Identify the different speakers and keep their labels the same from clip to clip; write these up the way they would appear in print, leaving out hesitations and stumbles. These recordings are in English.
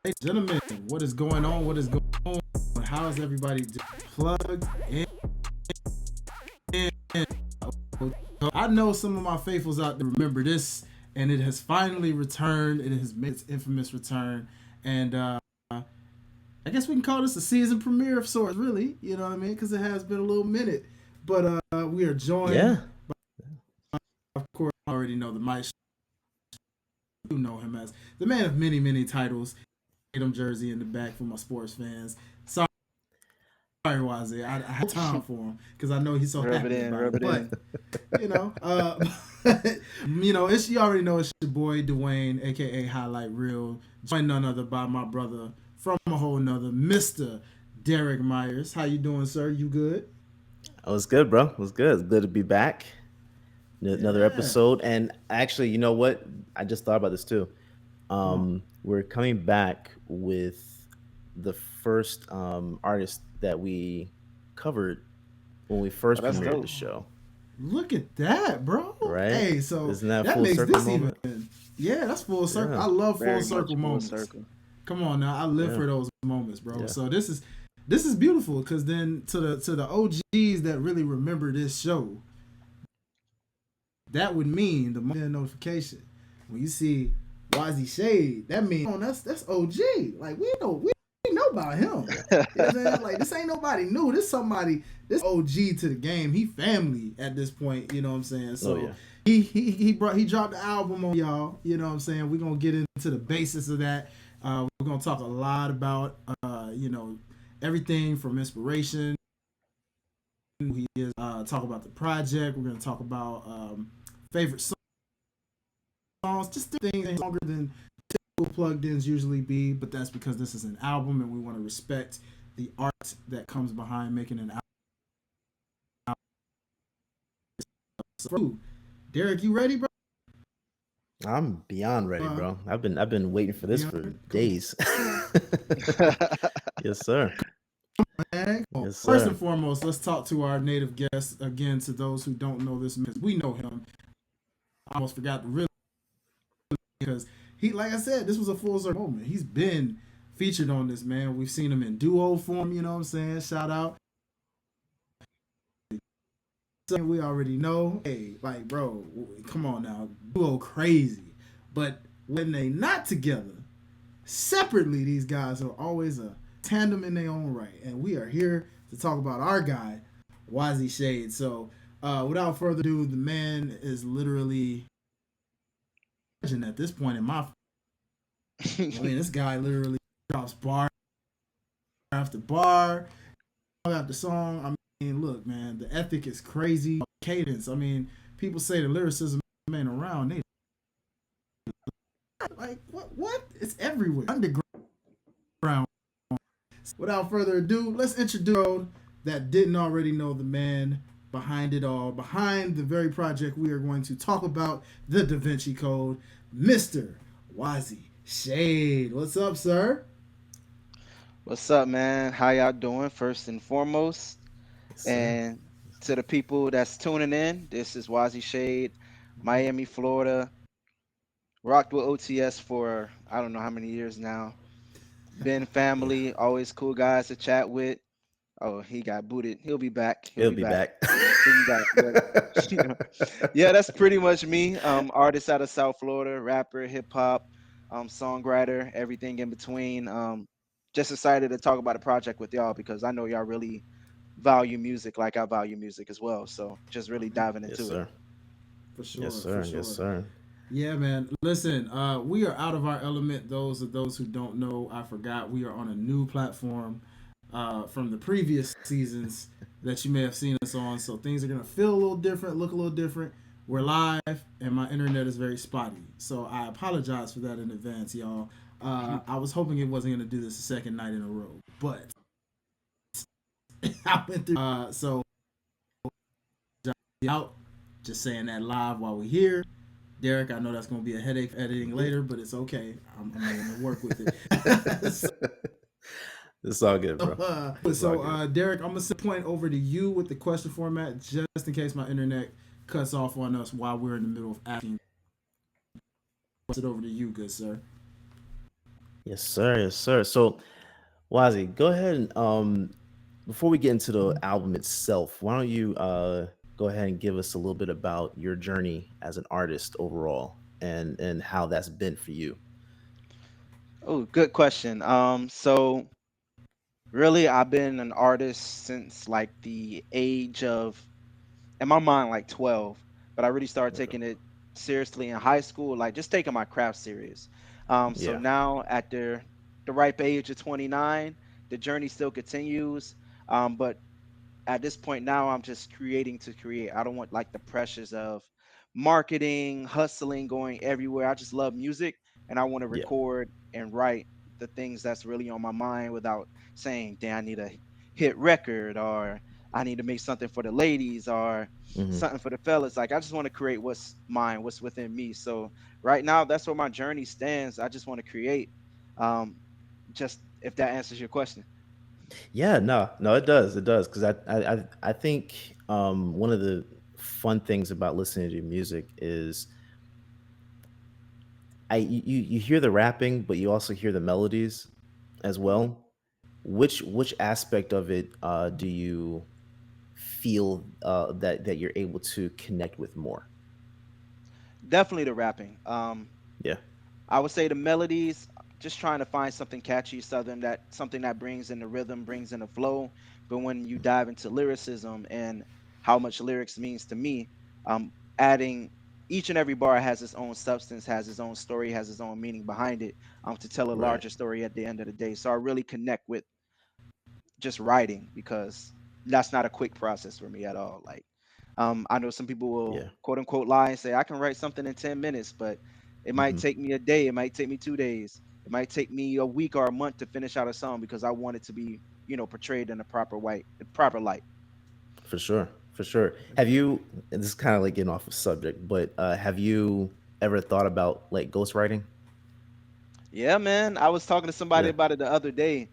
Speaker 1: Hey, gentlemen, what is going on? What is going on? How is everybody plugged in? I know some of my faithfuls out there remember this, and it has finally returned. It has made its infamous return, and I guess we can call this a season premiere of sorts, really. You know what I mean? Because it has been a little minute, but we are joined.
Speaker 2: Yeah.
Speaker 1: Of course, I already know the Mike. You know him as the man of many, many titles. Tatum jersey in the back for my sports fans. Sorry, WAASI. I had time for him because I know he's so
Speaker 3: Rub it
Speaker 1: happy
Speaker 3: in,
Speaker 1: about
Speaker 3: rub
Speaker 1: it.
Speaker 3: it
Speaker 1: But
Speaker 3: in.
Speaker 1: you know, it's you already know it's your boy Dwayne, aka Highlight Reel, joined none other by my brother from a whole nother, Mr. Derrick Myers. How you doing, sir? You good?
Speaker 2: It was good, bro. It was good. It's good to be back. Another
Speaker 1: Yeah.
Speaker 2: episode. And actually, you know what? I just thought about this too.
Speaker 1: Come on.
Speaker 2: We're coming back with the first artist that we covered when we
Speaker 3: Oh,
Speaker 2: first
Speaker 3: that's
Speaker 2: premiered the
Speaker 3: dope.
Speaker 2: show,
Speaker 1: Look at that, bro.
Speaker 2: right?
Speaker 1: Hey, so
Speaker 2: Isn't that
Speaker 1: that
Speaker 2: full
Speaker 1: makes
Speaker 2: circle
Speaker 1: this even.
Speaker 2: moment?
Speaker 1: Yeah, that's full circle.
Speaker 2: Yeah.
Speaker 1: I love full
Speaker 3: Very much
Speaker 1: circle
Speaker 3: full
Speaker 1: moments.
Speaker 3: circle.
Speaker 1: Come on now, I live
Speaker 2: Yeah.
Speaker 1: for those moments, bro.
Speaker 2: Yeah.
Speaker 1: So this is beautiful because then to the OGs that really remember this show, that would mean the notification when you see WAASI Shade. That means that's OG. Like we know about him. You know what I'm saying? Like this ain't nobody new. This somebody this OG to the game. He family at this point. You know what I'm saying?
Speaker 2: Oh
Speaker 1: So
Speaker 2: yeah.
Speaker 1: he dropped the album on y'all. You know what I'm saying? We're gonna get into the basis of that. We're gonna talk a lot about everything from inspiration. Who he is. Talk about the project. We're gonna talk about favorite songs, just things longer than typical plugged ins usually be. But that's because this is an album, and we want to respect the art that comes behind making an album. So, Derek, you ready, bro?
Speaker 2: I'm beyond ready,
Speaker 1: Uh,
Speaker 2: bro. I've been waiting for this for
Speaker 1: Beyond, come
Speaker 2: days. Yes, sir.
Speaker 1: man.
Speaker 2: Yes,
Speaker 1: First and
Speaker 2: sir.
Speaker 1: foremost, let's talk to our native guest again. To those who don't know this, because we know him. I almost forgot to really because he, like I said, this was a full circle moment. He's been featured on this, man. We've seen him in duo form. You know what I'm saying? Shout out. We already know. Hey, like, bro, come on now, duo crazy. But when they not together, separately, these guys are always a tandem in their own right. And we are here to talk about our guy, WAASI Shade. So, without further ado, the man is literally at this point in my. I mean, this guy literally drops bar after bar, song after song. I mean, look, man, the ethic is crazy. Cadence. I mean, people say the lyricism ain't around. They like what? What? It's everywhere. Underground. Without further ado, let's introduce that didn't already know the man behind it all, behind the very project we are going to talk about, the Devenci Code, Mr. WAASI Shade. What's up, sir?
Speaker 3: What's up, man? How y'all doing? First and foremost,
Speaker 2: Yes, sir.
Speaker 3: and to the people that's tuning in, this is WAASI Shade, Miami, Florida. Rocked with OTS for I don't know how many years now. Been
Speaker 2: Yeah.
Speaker 3: family, always cool guys to chat with. Oh, he got booted. He'll be back. He'll
Speaker 2: He'll
Speaker 3: be
Speaker 2: be
Speaker 3: back.
Speaker 2: back.
Speaker 3: He'll be back. But yeah, that's pretty much me. Artist out of South Florida, rapper, hip hop, songwriter, everything in between. Just excited to talk about a project with y'all because I know y'all really value music like I value music as well. So just really diving
Speaker 2: Yes,
Speaker 3: into it.
Speaker 2: sir.
Speaker 1: For
Speaker 2: Yes,
Speaker 1: sure, for
Speaker 2: sir. Yes,
Speaker 1: sure.
Speaker 2: sir.
Speaker 1: Yeah, man. Listen, we are out of our element. Those of those who don't know, I forgot we are on a new platform from the previous seasons that you may have seen us on. So things are gonna feel a little different, look a little different. We're live, and my internet is very spotty. So I apologize for that in advance, y'all. I was hoping it wasn't gonna do this a second night in a row, but I went through. So out, just saying that live while we're here. Derek, I know that's going to be a headache editing
Speaker 2: Yeah.
Speaker 1: later, but it's okay. I'm going to work with it. so,
Speaker 2: It's all good, bro. It's all
Speaker 1: so
Speaker 2: good.
Speaker 1: Derek, I'm going to send a point over to you with the question format just in case my internet cuts off on us while we're in the middle of asking. Pass it over to you, good sir.
Speaker 2: Yes, sir. Yes, sir. So, Wazi, go ahead and before we get into the album itself, why don't you go ahead and give us a little bit about your journey as an artist overall and how that's been for you.
Speaker 3: Oh, good question. So really, I've been an artist since like the age of, in my mind, like 12. But I really started
Speaker 2: Okay.
Speaker 3: taking it seriously in high school, like just taking my craft serious. So
Speaker 2: Yeah.
Speaker 3: now at the ripe age of 29, the journey still continues. But at this point now, I'm just creating to create. I don't want like the pressures of marketing, hustling, going everywhere. I just love music, and I want to
Speaker 2: Yeah.
Speaker 3: record and write the things that's really on my mind without saying, "Damn, I need a hit record," or "I need to make something for the ladies," or
Speaker 2: Hmm.
Speaker 3: something for the fellas. Like I just want to create what's mine, what's within me. So right now, that's where my journey stands. I just want to create. Um, just if that answers your question.
Speaker 2: Yeah, no, no, it does. It does. Because I think one of the fun things about listening to music is you hear the rapping, but you also hear the melodies as
Speaker 3: Mhm.
Speaker 2: well. Which aspect of it do you feel that you're able to connect with more?
Speaker 3: Definitely the rapping.
Speaker 2: Yeah.
Speaker 3: I would say the melodies, just trying to find something catchy, southern, that something that brings in the rhythm, brings in the flow. But when you dive into lyricism and how much lyrics means to me, adding each and every bar has its own substance, has its own story, has its own meaning behind it, to tell a
Speaker 2: Right.
Speaker 3: larger story at the end of the day. So I really connect with just writing because that's not a quick process for me at all. Like, I know some people will
Speaker 2: Yeah.
Speaker 3: quote unquote lie and say I can write something in 10 minutes, but it might
Speaker 2: Hmm.
Speaker 3: take me a day, it might take me 2 days, it might take me a week or a month to finish out a song because I want it to be, portrayed in the proper light.
Speaker 2: For sure. For sure. Have you? And this is kind of like getting off of subject, but have you ever thought about like ghostwriting?
Speaker 3: Yeah, man. I was talking to somebody
Speaker 2: Yeah.
Speaker 3: about it the other day,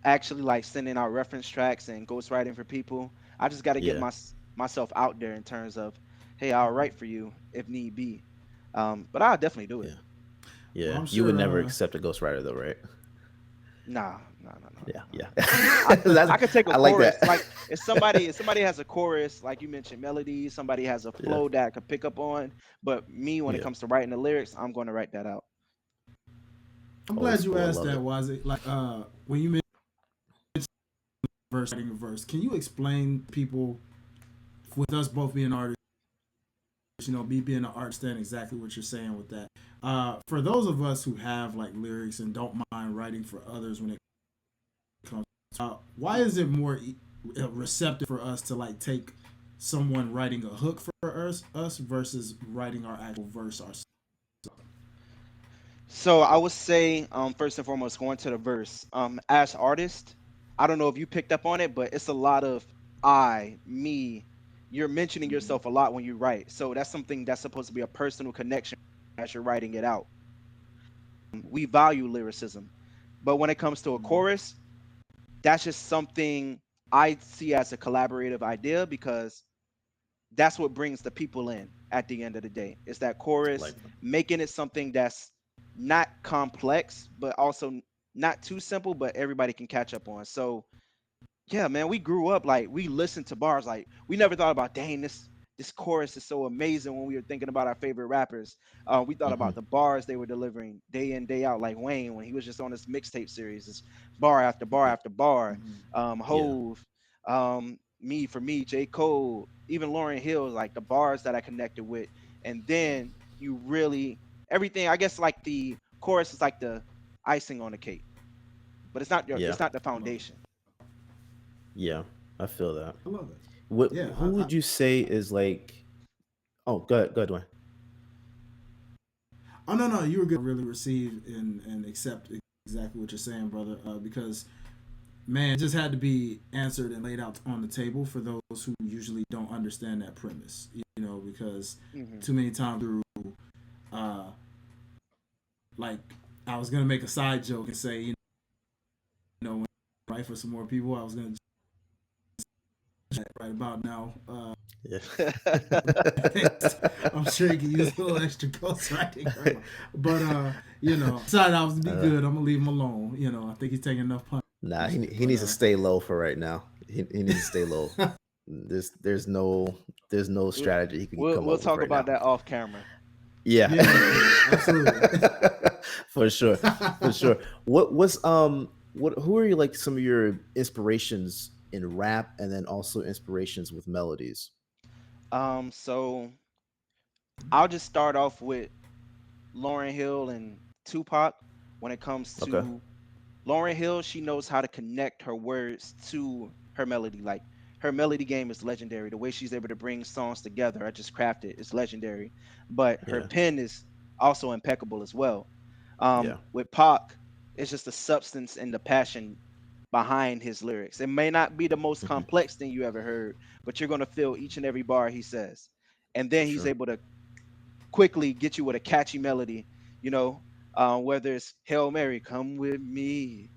Speaker 3: actually like sending out reference tracks and ghostwriting for people. I just got to get
Speaker 2: Yeah.
Speaker 3: myself out there in terms of, hey, I'll write for you if need be. But I'll definitely do it.
Speaker 2: Yeah.
Speaker 1: Well,
Speaker 2: Yeah.
Speaker 1: I'm
Speaker 2: You would
Speaker 1: sure.
Speaker 2: never accept a ghostwriter though, right?
Speaker 3: Nah, no, no, no,
Speaker 2: Yeah.
Speaker 3: no,
Speaker 2: Yeah.
Speaker 3: no. I
Speaker 2: That's
Speaker 3: I could take a
Speaker 2: I like
Speaker 3: chorus.
Speaker 2: that.
Speaker 3: Like if somebody has a chorus, like you mentioned, melody, somebody has a
Speaker 2: Yeah.
Speaker 3: flow that I could pick up on. But me, when it
Speaker 2: Yeah.
Speaker 3: comes to writing the lyrics, I'm going to write that out.
Speaker 1: I'm
Speaker 2: Old
Speaker 1: glad you
Speaker 2: school. I
Speaker 1: asked
Speaker 2: love
Speaker 1: that.
Speaker 2: it.
Speaker 1: Was it like when you mentioned verse writing a verse? Can you explain to people, with us both being artists, me being an artist, and exactly what you're saying with that? For those of us who have like lyrics and don't mind writing for others when it comes, why is it more receptive for us to like take someone writing a hook for us versus writing our actual verse ourselves?
Speaker 3: So I would say, first and foremost, going to the verse. As artist, I don't know if you picked up on it, but it's a lot of I, me. You're mentioning
Speaker 1: Mm-hmm.
Speaker 3: yourself a lot when you write. So that's something that's supposed to be a personal connection as you're writing it out. We value lyricism, but when it comes to a
Speaker 1: Mm-hmm.
Speaker 3: chorus, that's just something I see as a collaborative idea because that's what brings the people in at the end of the day. It's that chorus,
Speaker 2: Like that.
Speaker 3: making it something that's not complex, but also not too simple, but everybody can catch up on. So yeah, man, we grew up like we listened to bars. Like we never thought about, dang, this chorus is so amazing when we were thinking about our favorite rappers. We thought
Speaker 2: Hmm.
Speaker 3: about the bars they were delivering day in, day out, like Wayne when he was just on this mixtape series, this bar after bar
Speaker 2: Yeah.
Speaker 3: after bar.
Speaker 1: Mm-hmm.
Speaker 2: Yeah.
Speaker 3: Hove, me for me, J. Cole, even Lauren Hill, like the bars that I connected with. And then you really everything, I guess like the chorus is like the icing on the cake, but
Speaker 2: Yeah.
Speaker 3: it's not the
Speaker 1: I love it.
Speaker 3: foundation.
Speaker 2: Yeah. I feel that.
Speaker 1: I love it.
Speaker 2: What?
Speaker 1: Yeah,
Speaker 2: Who would you say is like? Oh, go ahead. Go ahead, Dwayne.
Speaker 1: oh no, no, you were good. Really receive and accept exactly what you're saying, brother. Because man, it just had to be answered and laid out on the table for those who usually don't understand that premise. Because
Speaker 3: Hmm.
Speaker 1: too many times through, uh, like I was gonna make a side joke and say, when I write for some more people, I was gonna right about now.
Speaker 2: Yeah.
Speaker 1: I'm sure he can use a little extra ghostwriting. But decided I was to be
Speaker 2: uh,
Speaker 1: good. I'm gonna leave him alone. I think he's taking enough
Speaker 2: nah,
Speaker 1: punches.
Speaker 2: he
Speaker 1: But
Speaker 2: needs to stay low for right now. He needs to stay low. There's no
Speaker 3: We-
Speaker 2: strategy he can
Speaker 3: we'll
Speaker 2: come
Speaker 3: we'll
Speaker 2: up with
Speaker 3: talk
Speaker 2: right
Speaker 3: about
Speaker 2: now.
Speaker 3: that off camera.
Speaker 2: Yeah.
Speaker 1: yeah, absolutely.
Speaker 2: For sure. For sure. What who are you like some of your inspirations in rap and then also inspirations with melodies?
Speaker 3: So I'll just start off with Lauryn Hill and Tupac. When it comes
Speaker 2: Okay.
Speaker 3: to Lauryn Hill, she knows how to connect her words to her melody. Like her melody game is legendary. The way she's able to bring songs together, I just crafted, is legendary. But her
Speaker 2: Yeah.
Speaker 3: pen is also impeccable as well.
Speaker 2: Yeah.
Speaker 3: With Pac, it's just the substance and the passion behind his lyrics. It may not be the most
Speaker 2: Hmm.
Speaker 3: complex thing you ever heard, but you're gonna feel each and every bar he says. And
Speaker 2: For
Speaker 3: then he's
Speaker 2: sure.
Speaker 3: able to quickly get you with a catchy melody, you know, whether it's Hail Mary, come with me,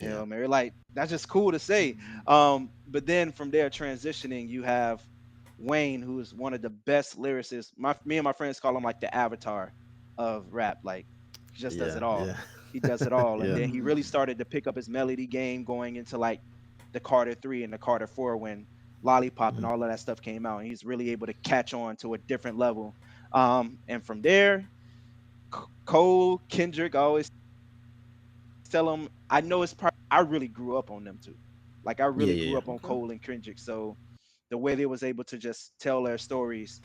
Speaker 2: Yeah.
Speaker 3: Hail Mary. Like that's just cool to say. But then from there transitioning, you have Wayne, who is one of the best lyricists. Me and my friends call him like the avatar of rap. Like he just does
Speaker 2: Yeah.
Speaker 3: it all.
Speaker 2: Yeah.
Speaker 3: He does it all. And
Speaker 2: Yeah.
Speaker 3: then he really started to pick up his melody game going into like the Carter 3 and the Carter 4 when Lollipop and
Speaker 2: Mhm.
Speaker 3: all of that stuff came out. And he's really able to catch on to a different level. And from there, Cole, Kendrick, I always tell them, I know it's part, I really grew up on them too. Like I
Speaker 2: Yeah.
Speaker 3: really grew
Speaker 2: Yeah.
Speaker 3: up on
Speaker 1: Okay.
Speaker 3: Cole and Kendrick. So the way they was able to just tell their stories,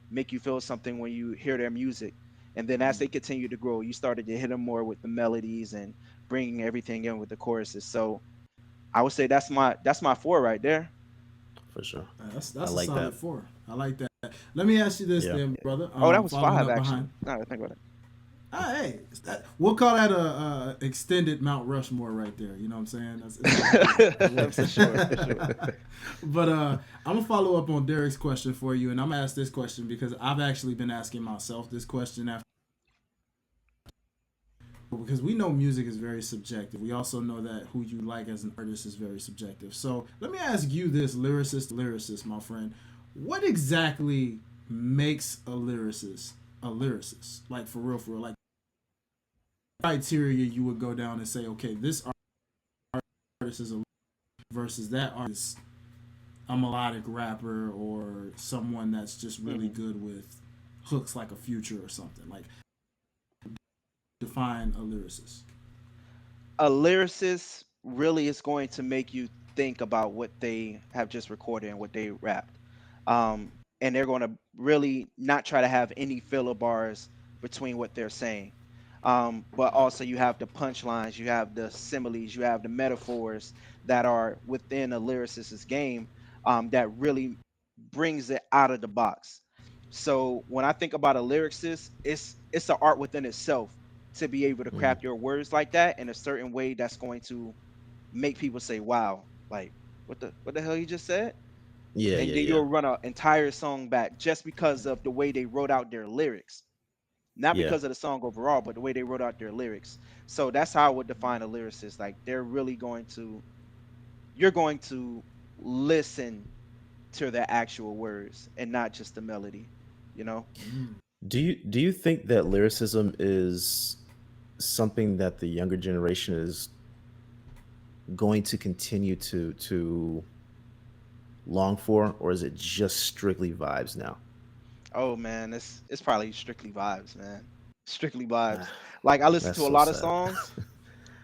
Speaker 3: make you feel something when you hear their music. And then as they continue to grow, you started to hit them more with the melodies and bringing everything in with the choruses. So I would say that's my four right there.
Speaker 2: For sure.
Speaker 1: That's
Speaker 2: I
Speaker 1: that's a
Speaker 2: like that.
Speaker 1: solid four. I like that. Let me ask you this
Speaker 2: Yeah.
Speaker 1: then, brother.
Speaker 3: Oh, that was
Speaker 1: Following
Speaker 3: five
Speaker 1: up
Speaker 3: actually.
Speaker 1: behind.
Speaker 3: Now that I think about
Speaker 1: Hey, we'll call that a extended Mount Rushmore right there. You know what I'm saying? It's all good. It
Speaker 3: it.
Speaker 1: works.
Speaker 3: For sure, for sure.
Speaker 1: But I'm gonna follow up on Derek's question for you, and I'm gonna ask this question because I've actually been asking myself this question after, because we know music is very subjective. We also know that who you like as an artist is very subjective. So let me ask you this, lyricist, my friend, what exactly makes a lyricist? Like for real, like criteria you would go down and say, okay, this artist is a versus that artist a melodic rapper or someone that's just really
Speaker 3: Mhm.
Speaker 1: good with hooks like a Future or something. Like define a lyricist.
Speaker 3: A lyricist really is going to make you think about what they have just recorded and what they rapped. And they're going to really not try to have any filler bars between what they're saying. But also, you have the punchlines, you have the similes, you have the metaphors that are within a lyricist's game, that really brings it out of the box. So when I think about a lyricist, it's an art within itself to be able to
Speaker 2: Mhm.
Speaker 3: craft your words like that in a certain way that's going to make people say, "Wow, like what the hell you just said?"
Speaker 2: Yeah.
Speaker 3: And
Speaker 2: Yeah.
Speaker 3: then
Speaker 2: Yeah.
Speaker 3: you'll run an entire song back just because of the way they wrote out their lyrics, not
Speaker 2: Yeah.
Speaker 3: because of the song overall, but the way they wrote out their lyrics. So that's how I would define a lyricist. Like they're really going to, you're going to listen to their actual words and not just the melody. You know?
Speaker 2: Do you think that lyricism is something that the younger generation is going to continue to long for, or is it just strictly vibes now?
Speaker 3: Oh man, it's probably strictly vibes, man. Strictly
Speaker 2: Ah,
Speaker 3: vibes. Like I listen
Speaker 2: that's
Speaker 3: to a
Speaker 2: so
Speaker 3: lot of
Speaker 2: sad.
Speaker 3: songs.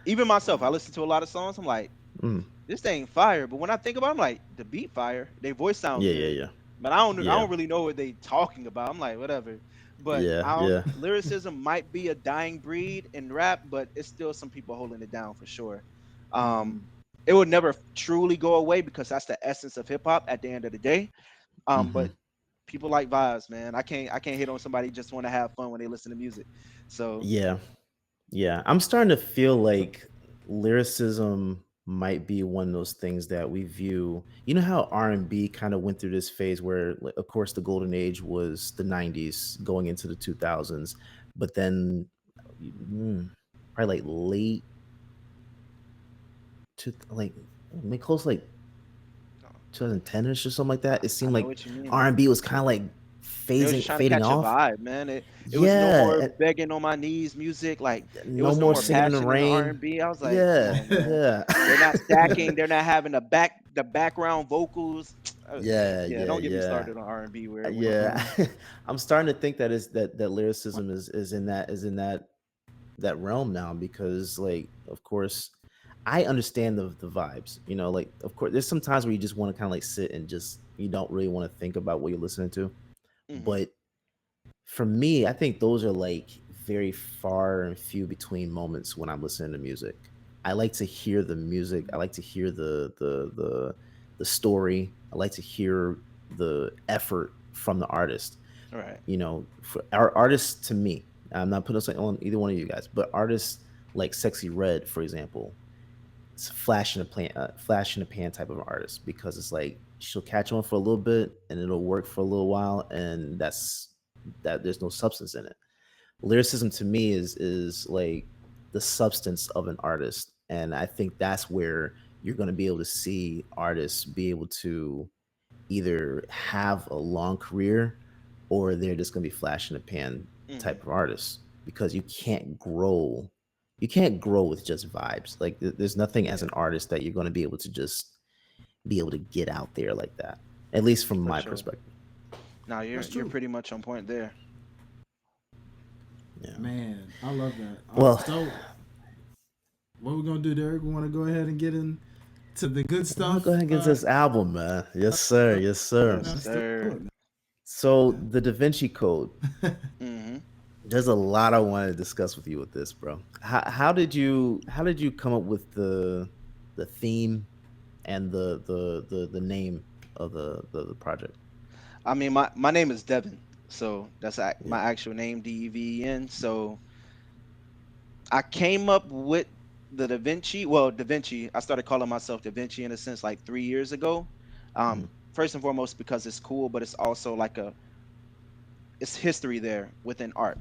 Speaker 3: Even myself, I listen to a lot of songs. I'm like,
Speaker 2: Mm.
Speaker 3: this ain't fire. But when I think about it, I'm like, the beat fire. They voice sound
Speaker 2: Yeah, yeah,
Speaker 3: good.
Speaker 2: yeah,
Speaker 3: But I
Speaker 2: yeah,
Speaker 3: don't really know what they talking about. I'm like, whatever. But
Speaker 2: yeah,
Speaker 3: I don't
Speaker 2: yeah.
Speaker 3: lyricism might be a dying breed in rap, but it's still some people holding it down for sure. Um it would never truly go away because that's the essence of hip hop at the end of the day.
Speaker 2: Hmm.
Speaker 3: But people like vibes, man. I can't hit on somebody just want to have fun when they listen to music. So
Speaker 2: Yeah, yeah. I'm starting to feel like lyricism might be one of those things that we view. You know how R&B kind of went through this phase where, like, of course, the golden age was the '90s going into the 2000s, but then probably like late to like close like 2010ish or something like that. It
Speaker 3: I
Speaker 2: seemed
Speaker 3: know
Speaker 2: like
Speaker 3: what you mean, man.
Speaker 2: R&B was kind of like
Speaker 3: They was just trying to
Speaker 2: fading
Speaker 3: catch a
Speaker 2: off.
Speaker 3: vibe, man. It was no
Speaker 2: Yeah,
Speaker 3: more begging on my knees music. Like it
Speaker 2: no
Speaker 3: was no
Speaker 2: more
Speaker 3: more
Speaker 2: singing in the
Speaker 3: passion in the
Speaker 2: rain.
Speaker 3: R&B. I was like, come
Speaker 2: Yeah,
Speaker 3: on, man.
Speaker 2: yeah,
Speaker 3: They're not stacking. They're not having the background vocals.
Speaker 2: yeah,
Speaker 3: Yeah,
Speaker 2: yeah,
Speaker 3: don't get me
Speaker 2: yeah,
Speaker 3: started on R&B where it went
Speaker 2: yeah.
Speaker 3: wrong.
Speaker 2: I'm starting to think that is that lyricism is in that realm now, because like, of course, I understand the vibes. Like, of course, there's some times where you just want to kind of like sit and just, you don't really want to think about what you're listening to.
Speaker 3: Hmm.
Speaker 2: But for me, I think those are like very far and few between moments when I'm listening to music. I like to hear the music. I like to hear the story. I like to hear the effort from the artist.
Speaker 3: Right.
Speaker 2: For our artists, to me, I'm not putting something on either one of you guys, but artists like Sexy Red, for example, it's a flash in the pan type of artist, because it's like she'll catch on for a little bit and it'll work for a little while, and that there's no substance in it. Lyricism to me is like the substance of an artist, and I think that's where you're going to be able to see artists be able to either have a long career, or they're just going to be flash in the pan
Speaker 3: Hmm.
Speaker 2: type of artists, because you can't grow with just vibes. Like, there's nothing as
Speaker 3: Yeah,
Speaker 2: an artist that you're going to be able to just be able to get out there like that, at least from
Speaker 3: for
Speaker 2: my
Speaker 3: sure.
Speaker 2: perspective.
Speaker 3: Now
Speaker 1: That's
Speaker 3: you're
Speaker 1: true.
Speaker 3: pretty much on point there.
Speaker 2: Yeah.
Speaker 1: Man, I love that.
Speaker 2: Well,
Speaker 1: So, what we gonna do, Derek? We want to go ahead and get into the good
Speaker 2: I want to
Speaker 1: stuff.
Speaker 2: go ahead and get to this album, man. Yes, sir. Yes, sir.
Speaker 3: Yes,
Speaker 1: Let's do
Speaker 3: sir.
Speaker 1: it.
Speaker 2: So the Da Vinci Code.
Speaker 3: Hmm.
Speaker 2: There's a lot I want to discuss with you with this, bro. How did you come up with the theme and the name of the project?
Speaker 3: I mean, my name is Devin, so that's
Speaker 2: Yeah.
Speaker 3: my actual name, Deven. So I came up with the Da Vinci. Well, Da Vinci. I started calling myself Da Vinci in a sense like 3 years ago.
Speaker 2: Mhm.
Speaker 3: First and foremost because it's cool, but it's also like it's history there within art.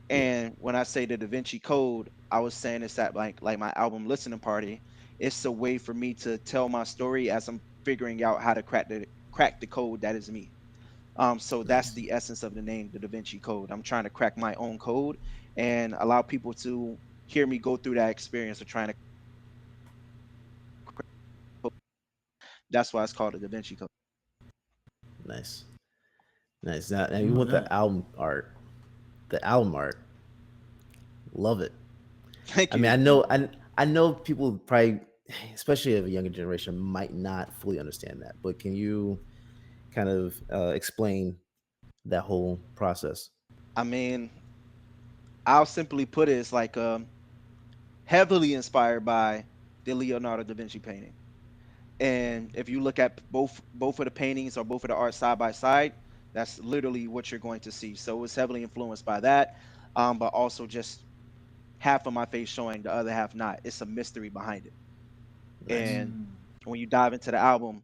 Speaker 2: Yeah.
Speaker 3: And when I say the Da Vinci Code, I was saying it's that like my album listening party. It's a way for me to tell my story as I'm figuring out how to crack the code that is me. So that's
Speaker 2: Nice.
Speaker 3: the essence of the name, the Da Vinci Code. I'm trying to crack my own code and allow people to hear me go through that experience of trying to. That's why it's called the Da Vinci Code.
Speaker 2: Nice. Nice. Now
Speaker 1: I
Speaker 2: you
Speaker 1: know
Speaker 2: want
Speaker 1: that.
Speaker 2: the album art. The album art. Love it.
Speaker 3: Thank
Speaker 2: I mean,
Speaker 3: you.
Speaker 2: I know people probably, especially of a younger generation, might not fully understand that. But can you kind of explain that whole process?
Speaker 3: I mean, I'll simply put it, it's like heavily inspired by the Leonardo da Vinci painting. And if you look at both of the paintings or both of the art side by side, that's literally what you're going to see. So it's heavily influenced by that, but also just half of my face showing, the other half not. It's a mystery behind it.
Speaker 2: Nice.
Speaker 3: And when you dive into the album,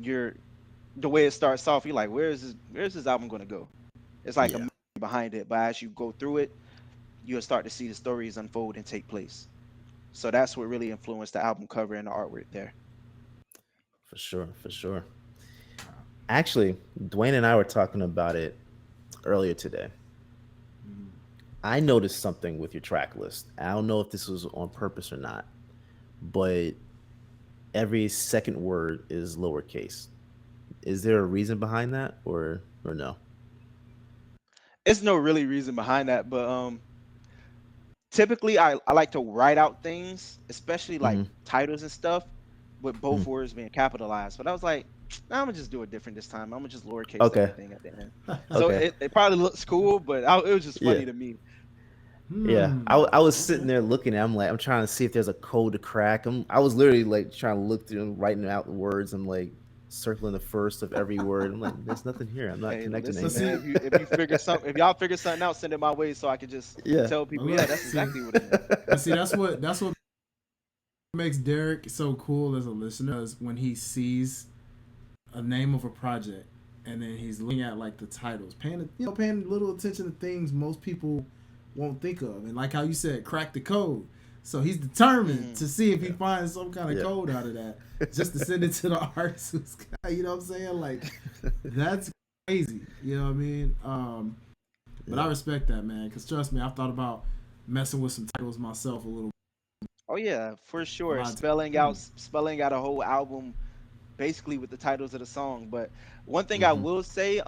Speaker 3: you're the way it starts off, you're like, where's this album going to go? It's like a
Speaker 2: Yeah,
Speaker 3: mystery behind it, but as you go through it, you'll start to see the stories unfold and take place. So that's what really influenced the album cover and the artwork there.
Speaker 2: for sure, for sure. Actually, Dwayne and I were talking about it earlier today. I noticed something with your track list. I don't know if this was on purpose or not, but every second word is lowercase. Is there a reason behind that, or no?
Speaker 3: There's no really reason behind that, but typically I like to write out things, especially like
Speaker 2: Hmm.
Speaker 3: titles and stuff, with
Speaker 2: Hmm.
Speaker 3: both words being capitalized. But I was like, nah, I'm gonna just do it different this time. I'm gonna just lowercase
Speaker 2: Okay.
Speaker 3: everything at the end. So
Speaker 2: Okay.
Speaker 3: it probably looks cool, but it was just
Speaker 2: Yeah.
Speaker 3: funny to me.
Speaker 2: Yeah.
Speaker 1: Hmm.
Speaker 2: I was sitting
Speaker 1: Okay.
Speaker 2: there looking. I'm trying to see if there's a code to crack. I was literally like trying to look through and writing out the words. I'm like circling the first of every word. I'm like, there's nothing here. I'm not
Speaker 3: Hey,
Speaker 2: connecting
Speaker 1: But
Speaker 3: listen, man.
Speaker 1: see,
Speaker 2: anything.
Speaker 3: If y'all figure something out, send it my way so I could just
Speaker 2: Yeah.
Speaker 3: tell
Speaker 1: but
Speaker 3: people, yeah,
Speaker 1: look,
Speaker 3: that's
Speaker 1: see,
Speaker 3: exactly what it meant.
Speaker 1: but see, that's what makes Derek so cool as a listener is when he sees a name of a project and then he's looking at like the titles, paying little attention to things most people won't think of, and like how you said, crack the code. So he's determined
Speaker 3: Mm-hmm.
Speaker 1: to see if he
Speaker 2: Yeah.
Speaker 1: finds some kind of
Speaker 2: Yeah.
Speaker 1: code out of that, just to send it to the artist who's you know what I'm saying? Like that's crazy. You know what I mean? But I
Speaker 2: Yeah.
Speaker 1: respect that, man, because trust me, I've thought about messing with some titles myself a little.
Speaker 3: Oh yeah, for
Speaker 1: A
Speaker 3: sure.
Speaker 1: lot of
Speaker 3: Spelling out a whole album basically with the titles of the song. But one thing I
Speaker 2: Hmm.
Speaker 3: will say,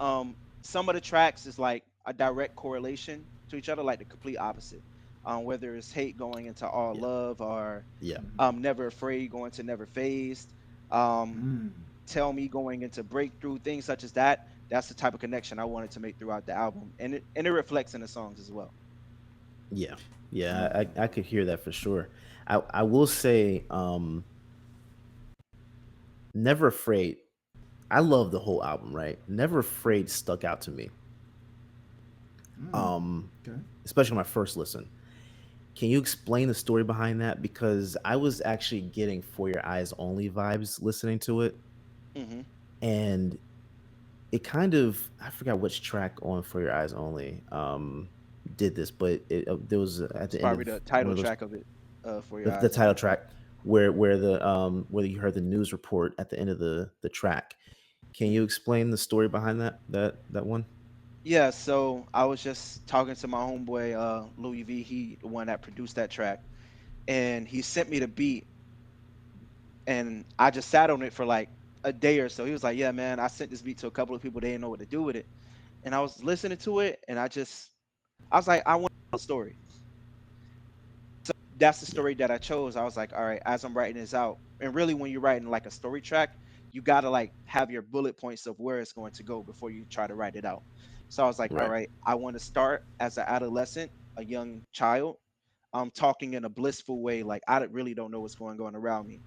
Speaker 3: some of the tracks is like a direct correlation to each other, like the complete opposite. Whether it's hate going into all
Speaker 2: Yeah.
Speaker 3: love or
Speaker 2: Yeah.
Speaker 3: never afraid going to never phased. Um,
Speaker 1: mm,
Speaker 3: tell me going into breakthrough, things such as that. That's the type of connection I wanted to make throughout the album, and it reflects in the songs as well.
Speaker 2: Yeah. Yeah.
Speaker 1: mm,
Speaker 2: I could hear that for sure. I will say, Never Afraid. I love the whole album, right? Never Afraid stuck out to me.
Speaker 1: mm.
Speaker 2: Um,
Speaker 1: Okay.
Speaker 2: Especially my first listen. Can you explain the story behind that? Because I was actually getting For Your Eyes Only vibes listening to it.
Speaker 3: Hmm.
Speaker 2: And it kind of, I forgot which track on For Your Eyes Only did this, but there was at
Speaker 3: It's
Speaker 2: the end
Speaker 3: probably
Speaker 2: of
Speaker 3: the
Speaker 2: one
Speaker 3: title
Speaker 2: of those,
Speaker 3: track of it, for your
Speaker 2: the
Speaker 3: eyes
Speaker 2: title
Speaker 3: only.
Speaker 2: track, where you heard the news report at the end of the track. Can you
Speaker 3: Mhm.
Speaker 2: explain the story behind that one?
Speaker 3: Yeah, so I was just talking to my homeboy Louis V. He the one that produced that track, and he sent me the beat, and I just sat on it for like a day or so. He was like, "Yeah, man, I sent this beat to a couple of people. They didn't know what to do with it." And I was listening to it, and I was like, "I want a story." That's the
Speaker 2: Yeah.
Speaker 3: story that I chose. I was like, all right, as I'm writing this out, and really when you're writing like a story track, you gotta like have your bullet points of where it's going to go before you try to write it out. So I was like, all
Speaker 2: Right.
Speaker 3: right, I want to start as an adolescent, a young child, talking in a blissful way, like really don't know what's going on around me,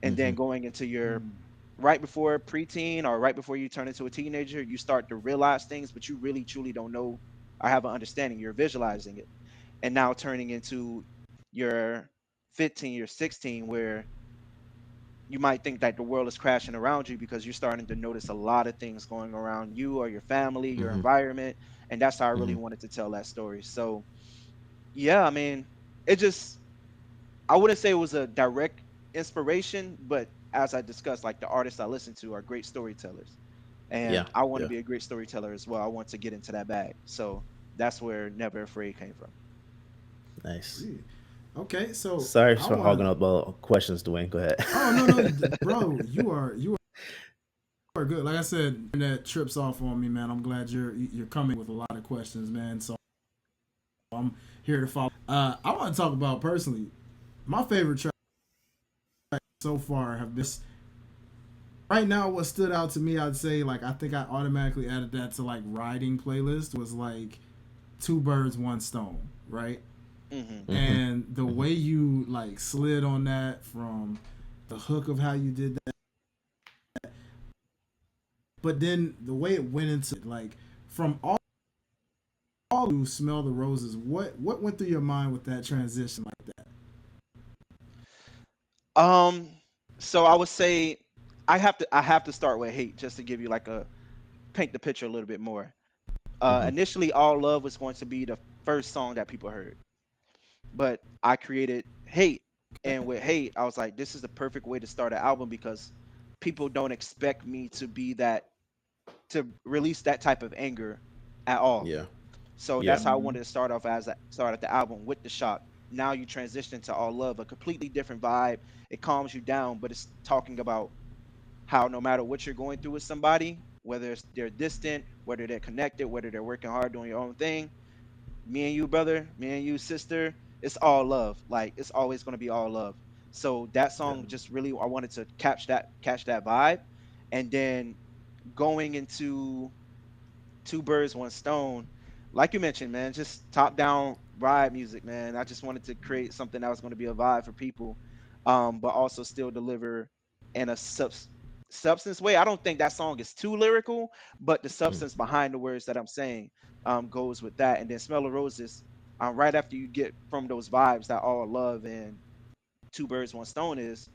Speaker 3: and
Speaker 2: Mm-hmm.
Speaker 3: then going into your
Speaker 1: Mm,
Speaker 3: right before preteen or right before you turn into a teenager, you start to realize things, but you really truly don't know or have an understanding. You're visualizing it, and now turning into your 15, you're 16, where you might think that the world is crashing around you because you're starting to notice a lot of things going around you or your family, your
Speaker 2: Mm-hmm.
Speaker 3: environment. And that's how I really
Speaker 2: Mm-hmm.
Speaker 3: wanted to tell that story. So, yeah, I mean, it just, I wouldn't say it was a direct inspiration, but as I discussed, like the artists I listen to are great storytellers.
Speaker 2: Yeah.
Speaker 3: And I want to
Speaker 2: Yeah.
Speaker 3: be a great storyteller as well. I want to get into that bag. So that's where Never Afraid came from.
Speaker 2: Nice.
Speaker 1: sweet. Okay, so
Speaker 2: Sorry
Speaker 1: I
Speaker 2: for
Speaker 1: want
Speaker 2: hogging
Speaker 1: to.
Speaker 2: up all questions, Dwayne. Go ahead.
Speaker 1: Oh no, no, bro, you are good. Like I said, that trips off on me, man. I'm glad you're coming with a lot of questions, man. So I'm here to follow. I want to talk about personally my favorite track so far have been right now. What stood out to me, I'd say, like I think I automatically added that to like riding playlist was like Two Birds One Stone, right?
Speaker 3: Hmm.
Speaker 2: Mm-hmm.
Speaker 1: And the
Speaker 2: Mm-hmm.
Speaker 1: way you like slid on that from the hook of how you did that, but then the way it went into like from all to Smell the Roses, what went through your mind with that transition like that?
Speaker 3: Um, so I would say I have to start with Hate just to give you like a paint the picture a little bit more.
Speaker 2: Mm-hmm.
Speaker 3: Initially, All Love was going to be the first song that people heard, but I created Hate, and with Hate, I was like, this is the perfect way to start an album because people don't expect me to be that to release that type of anger at all.
Speaker 2: Yeah.
Speaker 3: So
Speaker 2: Yeah.
Speaker 3: that's how I
Speaker 1: Mm-hmm.
Speaker 3: wanted to start off as start at the album with the shock. Now you transition to All Love, a completely different vibe. It calms you down, but it's talking about how no matter what you're going through with somebody, whether they're distant, whether they're connected, whether they're working hard doing your own thing, me and you, brother, me and you, sister, it's all love. Like it's always going to be all love. So that
Speaker 2: Yeah.
Speaker 3: song just really I wanted to catch that vibe, and then going into Two Birds, One Stone. Like you mentioned, man, just top down ride music, man. I just wanted to create something that was going to be a vibe for people, but also still deliver in a substance way. I don't think that song is too lyrical, but the
Speaker 2: Mm.
Speaker 3: substance behind the words that I'm saying goes with that. And then Smell of Roses, right after you get from those vibes that all love and Two Birds, One Stone is,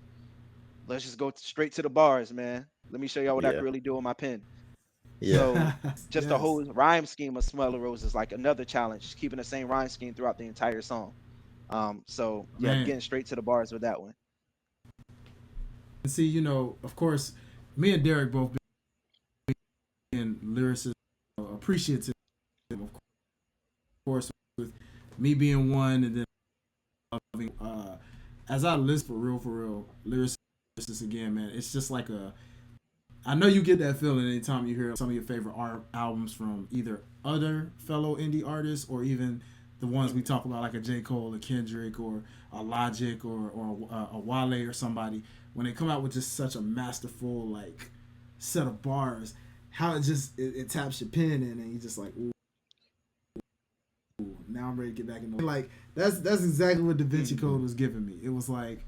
Speaker 3: let's just go straight to the bars, man. Let me show y'all what I
Speaker 2: Yeah.
Speaker 3: can really do with my pen.
Speaker 2: Yeah.
Speaker 3: So just the
Speaker 1: Yes.
Speaker 3: whole rhyme scheme of Smell the Rose is like another challenge, just keeping the same rhyme scheme throughout the entire song. So yeah,
Speaker 1: Man,
Speaker 3: getting straight to the bars with that one.
Speaker 1: and see, of course, me and Derek both being lyricists, appreciative, of course, with me being one, and then loving. As I listen for real, lyricists again, man, it's just like a. I know you get that feeling anytime you hear some of your favorite albums from either other fellow indie artists or even the ones we
Speaker 3: Mhm.
Speaker 1: talk about, like a J. Cole, a Kendrick, or a Logic, or a Wale or somebody. When they come out with just such a masterful like set of bars, how it taps your pen in, and you just like, ooh, now I'm ready to get back in the like. That's exactly what Devenci
Speaker 3: Mhm.
Speaker 1: Code was giving me. It was like,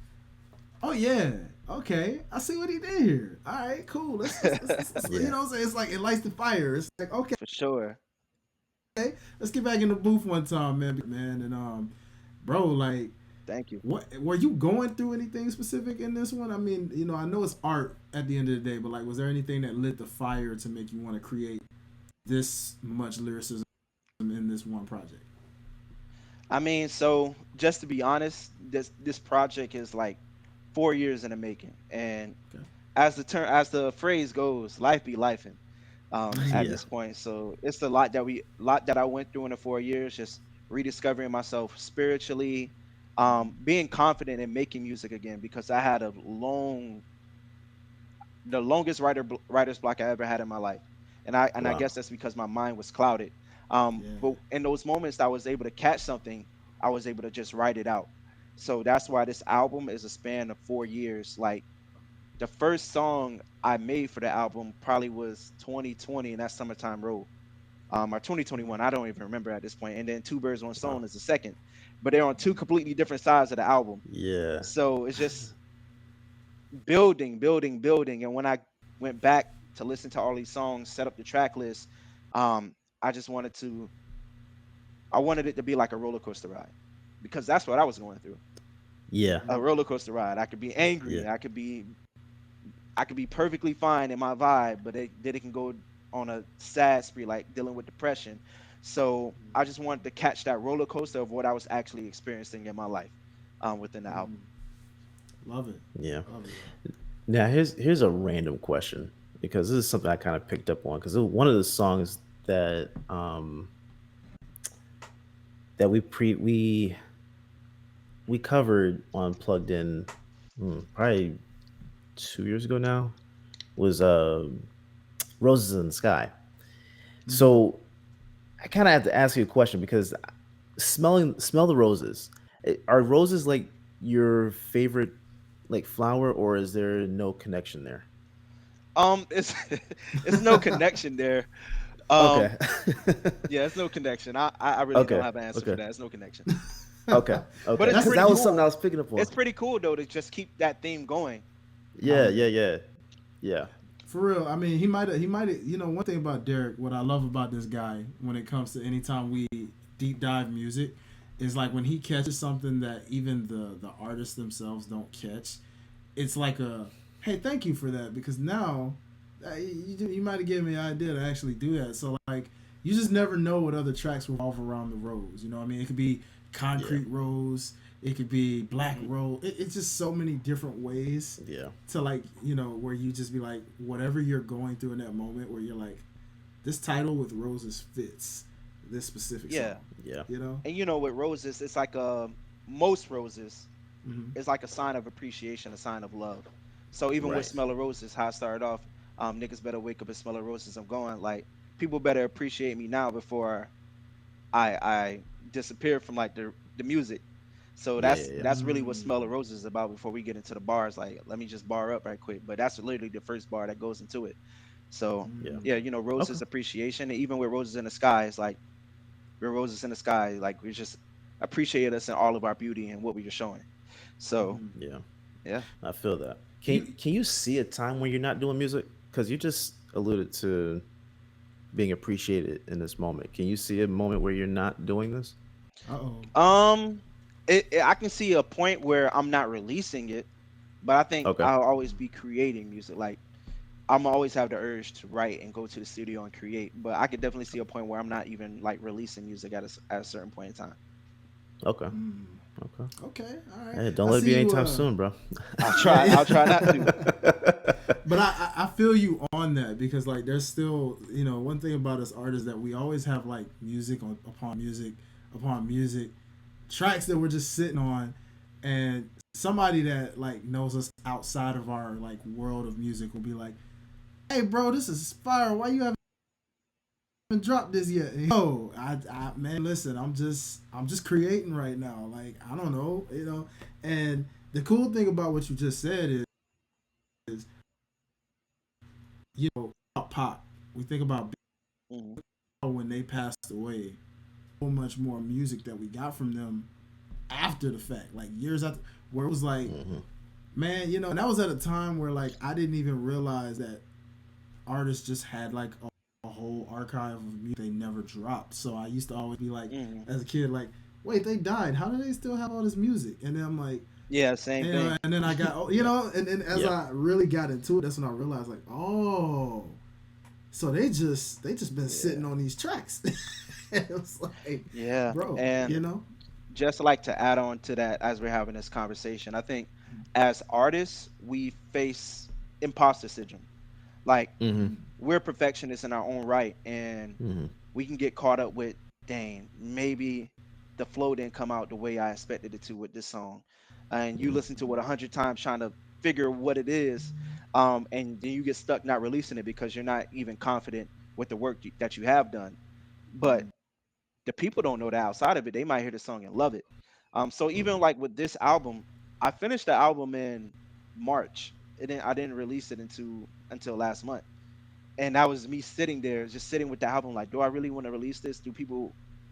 Speaker 1: oh yeah, okay, I see what he did here. All right, cool. You
Speaker 2: Yeah.
Speaker 1: know what I'm saying? It's like it lights the fire. It's like, okay,
Speaker 3: For sure.
Speaker 1: let's get back in the booth one time, man. And bro, like,
Speaker 3: Thank you.
Speaker 1: what were you going through anything specific in this one? I mean, I know it's art at the end of the day, but like, was there anything that lit the fire to make you want to create this much lyricism in this one project?
Speaker 3: I mean, so just to be honest, this project is like 4 years in the making, and
Speaker 1: Okay.
Speaker 3: as the phrase goes, life be lifing. At
Speaker 2: Yeah.
Speaker 3: this point, so it's a lot that I went through in the 4 years, just rediscovering myself spiritually, being confident in making music again because I had the longest writer's block I ever had in my life, and I
Speaker 2: Wow.
Speaker 3: guess that's because my mind was clouded.
Speaker 1: Yeah.
Speaker 3: But in those moments, I was able to catch something. I was able to just write it out. So that's why this album is a span of 4 years. Like the first song I made for the album probably was 2020, and that's Summertime Road. Or 2021, I don't even remember at this point. And then Two Birds One
Speaker 2: Wow.
Speaker 3: Stone is the second, but they're on two completely different sides of the album.
Speaker 2: Yeah.
Speaker 3: So it's just building, building, building. And when I went back to listen to all these songs, set up the track list, um, I just I wanted it to be like a roller coaster ride because that's what I was going through.
Speaker 2: Yeah.
Speaker 3: A roller coaster ride. I could be
Speaker 2: Yeah.
Speaker 3: angry. I could be perfectly fine in my vibe, but then it can go on a sad spree, like dealing with depression. So I just wanted to catch that roller coaster of what I was actually experiencing in my life, within the album.
Speaker 1: Love it,
Speaker 2: Yeah.
Speaker 1: love it.
Speaker 2: Now here's a random question because this is something I kind of picked up on because one of the songs that we covered on Plugged In probably 2 years ago now was Roses in the Sky.
Speaker 1: Mm-hmm.
Speaker 2: So I kind of have to ask you a question because smell the roses. Are roses like your favorite like flower or is there no connection there?
Speaker 3: It's it's no connection there. Um,
Speaker 2: Okay.
Speaker 3: yeah, it's no connection. I really don't
Speaker 2: Okay.
Speaker 3: have an answer for
Speaker 2: Okay.
Speaker 3: that. It's no connection.
Speaker 2: Okay.
Speaker 3: But
Speaker 2: Okay.
Speaker 3: it's
Speaker 2: Because
Speaker 1: That's
Speaker 3: pretty
Speaker 2: that was something I
Speaker 3: cool.
Speaker 2: was picking up on.
Speaker 3: It's pretty cool though to just keep that theme going.
Speaker 2: Yeah.
Speaker 1: right.
Speaker 2: Yeah. Yeah. Yeah.
Speaker 1: For real, I mean, he might have. One thing about Derek, what I love about this guy, when it comes to anytime we deep dive music, is like when he catches something that even the artists themselves don't catch. It's like hey, thank you for that because now you might have given me an idea to actually do that. So like, you just never know what other tracks revolve around the rose. You know what I mean? It could be
Speaker 2: Yeah.
Speaker 1: concrete rose. It could be black
Speaker 3: Hmm.
Speaker 1: rose. It's just so many different ways
Speaker 2: Yeah.
Speaker 1: to like where you just be like whatever you're going through in that moment where you're like this title with roses fits this specific
Speaker 3: Yeah,
Speaker 1: song.
Speaker 2: Yeah.
Speaker 1: You know.
Speaker 3: and with roses, it's like most roses
Speaker 1: Mm-hmm.
Speaker 3: is like a sign of appreciation, a sign of love. So even with
Speaker 2: Right.
Speaker 3: Smell of Roses, how I started off, niggas better wake up and smell of roses. I'm going like people better appreciate me now before I disappear from like the music. So
Speaker 2: Yeah.
Speaker 3: that's
Speaker 2: Yeah. Yeah.
Speaker 3: that's really what
Speaker 1: Mm.
Speaker 3: Smell of Roses is about before we get into the bars. Like let me just bar up right quick. But that's literally the first bar that goes into it. So
Speaker 2: Yeah.
Speaker 1: Mm.
Speaker 3: yeah,
Speaker 2: Okay.
Speaker 3: roses appreciation. And even with Roses in the Sky, it's like we're roses in the sky. Like we just appreciate us in all of our beauty and what we are showing. So
Speaker 1: Mm.
Speaker 2: Yeah.
Speaker 3: yeah.
Speaker 2: I feel that.
Speaker 1: You
Speaker 2: Can you see a time when you're not doing music? Because you just alluded to being appreciated in this moment. Can you see a moment where you're not doing this?
Speaker 1: uh-oh.
Speaker 3: Um, I can see a point where I'm not releasing it, but I think
Speaker 2: Okay.
Speaker 3: I'll always be creating music. Like I'm always have the urge to write and go to the studio and create, but I could definitely see a point where I'm not even like releasing music at a certain point in time.
Speaker 2: Okay.
Speaker 1: Mm.
Speaker 2: Okay.
Speaker 1: Okay, all right.
Speaker 2: Hey, don't
Speaker 1: I
Speaker 2: let it
Speaker 1: see
Speaker 2: be
Speaker 1: you.
Speaker 2: anytime soon, bro.
Speaker 3: I'll try. I'll try not to.
Speaker 1: But I feel you on that because like there's still one thing about us artists that we always have like music upon music upon music tracks that we're just sitting on, and somebody that like knows us outside of our like world of music will be like, "Hey, bro, this is fire. Why you haven't dropped this yet?" Oh, man, listen, I'm just creating right now. Like I don't know. And the cool thing about what you just said is about Pop. We think about
Speaker 3: Mhm.
Speaker 1: when they passed away. So much more music that we got from them after the fact, like years after, where it was like,
Speaker 2: Hmm.
Speaker 1: man, and that was at a time where like I didn't even realize that artists just had like a whole archive of music they never dropped. So I used to always be like,
Speaker 3: Mhm.
Speaker 1: as a kid, like, wait, they died. How do they still have all this music? And then I'm like,
Speaker 3: Yeah, same thing.
Speaker 1: and then I got, and then as
Speaker 2: Yep.
Speaker 1: I really got into it, that's when I realized, like, oh, so they just been sitting
Speaker 3: Yeah.
Speaker 1: on these tracks. And it was like,
Speaker 3: Yeah.
Speaker 1: bro,
Speaker 3: And just like to add on to that as we're having this conversation, I think as artists, we face imposter syndrome. Like
Speaker 2: Hmm.
Speaker 3: we're perfectionists in our own right, and
Speaker 2: Hmm.
Speaker 3: we can get caught up with, dang, maybe the flow didn't come out the way I expected it to with this song. And you listen to it 100 times trying to figure what it is, and then you get stuck not releasing it because you're not even confident with the work that you have done. But the people don't know that outside of it, they might hear the song and love it. So even
Speaker 2: Hmm.
Speaker 3: like with this album, I finished the album in March. I didn't release it until last month, and that was me sitting there, just sitting with the album, like, do I really want to release this?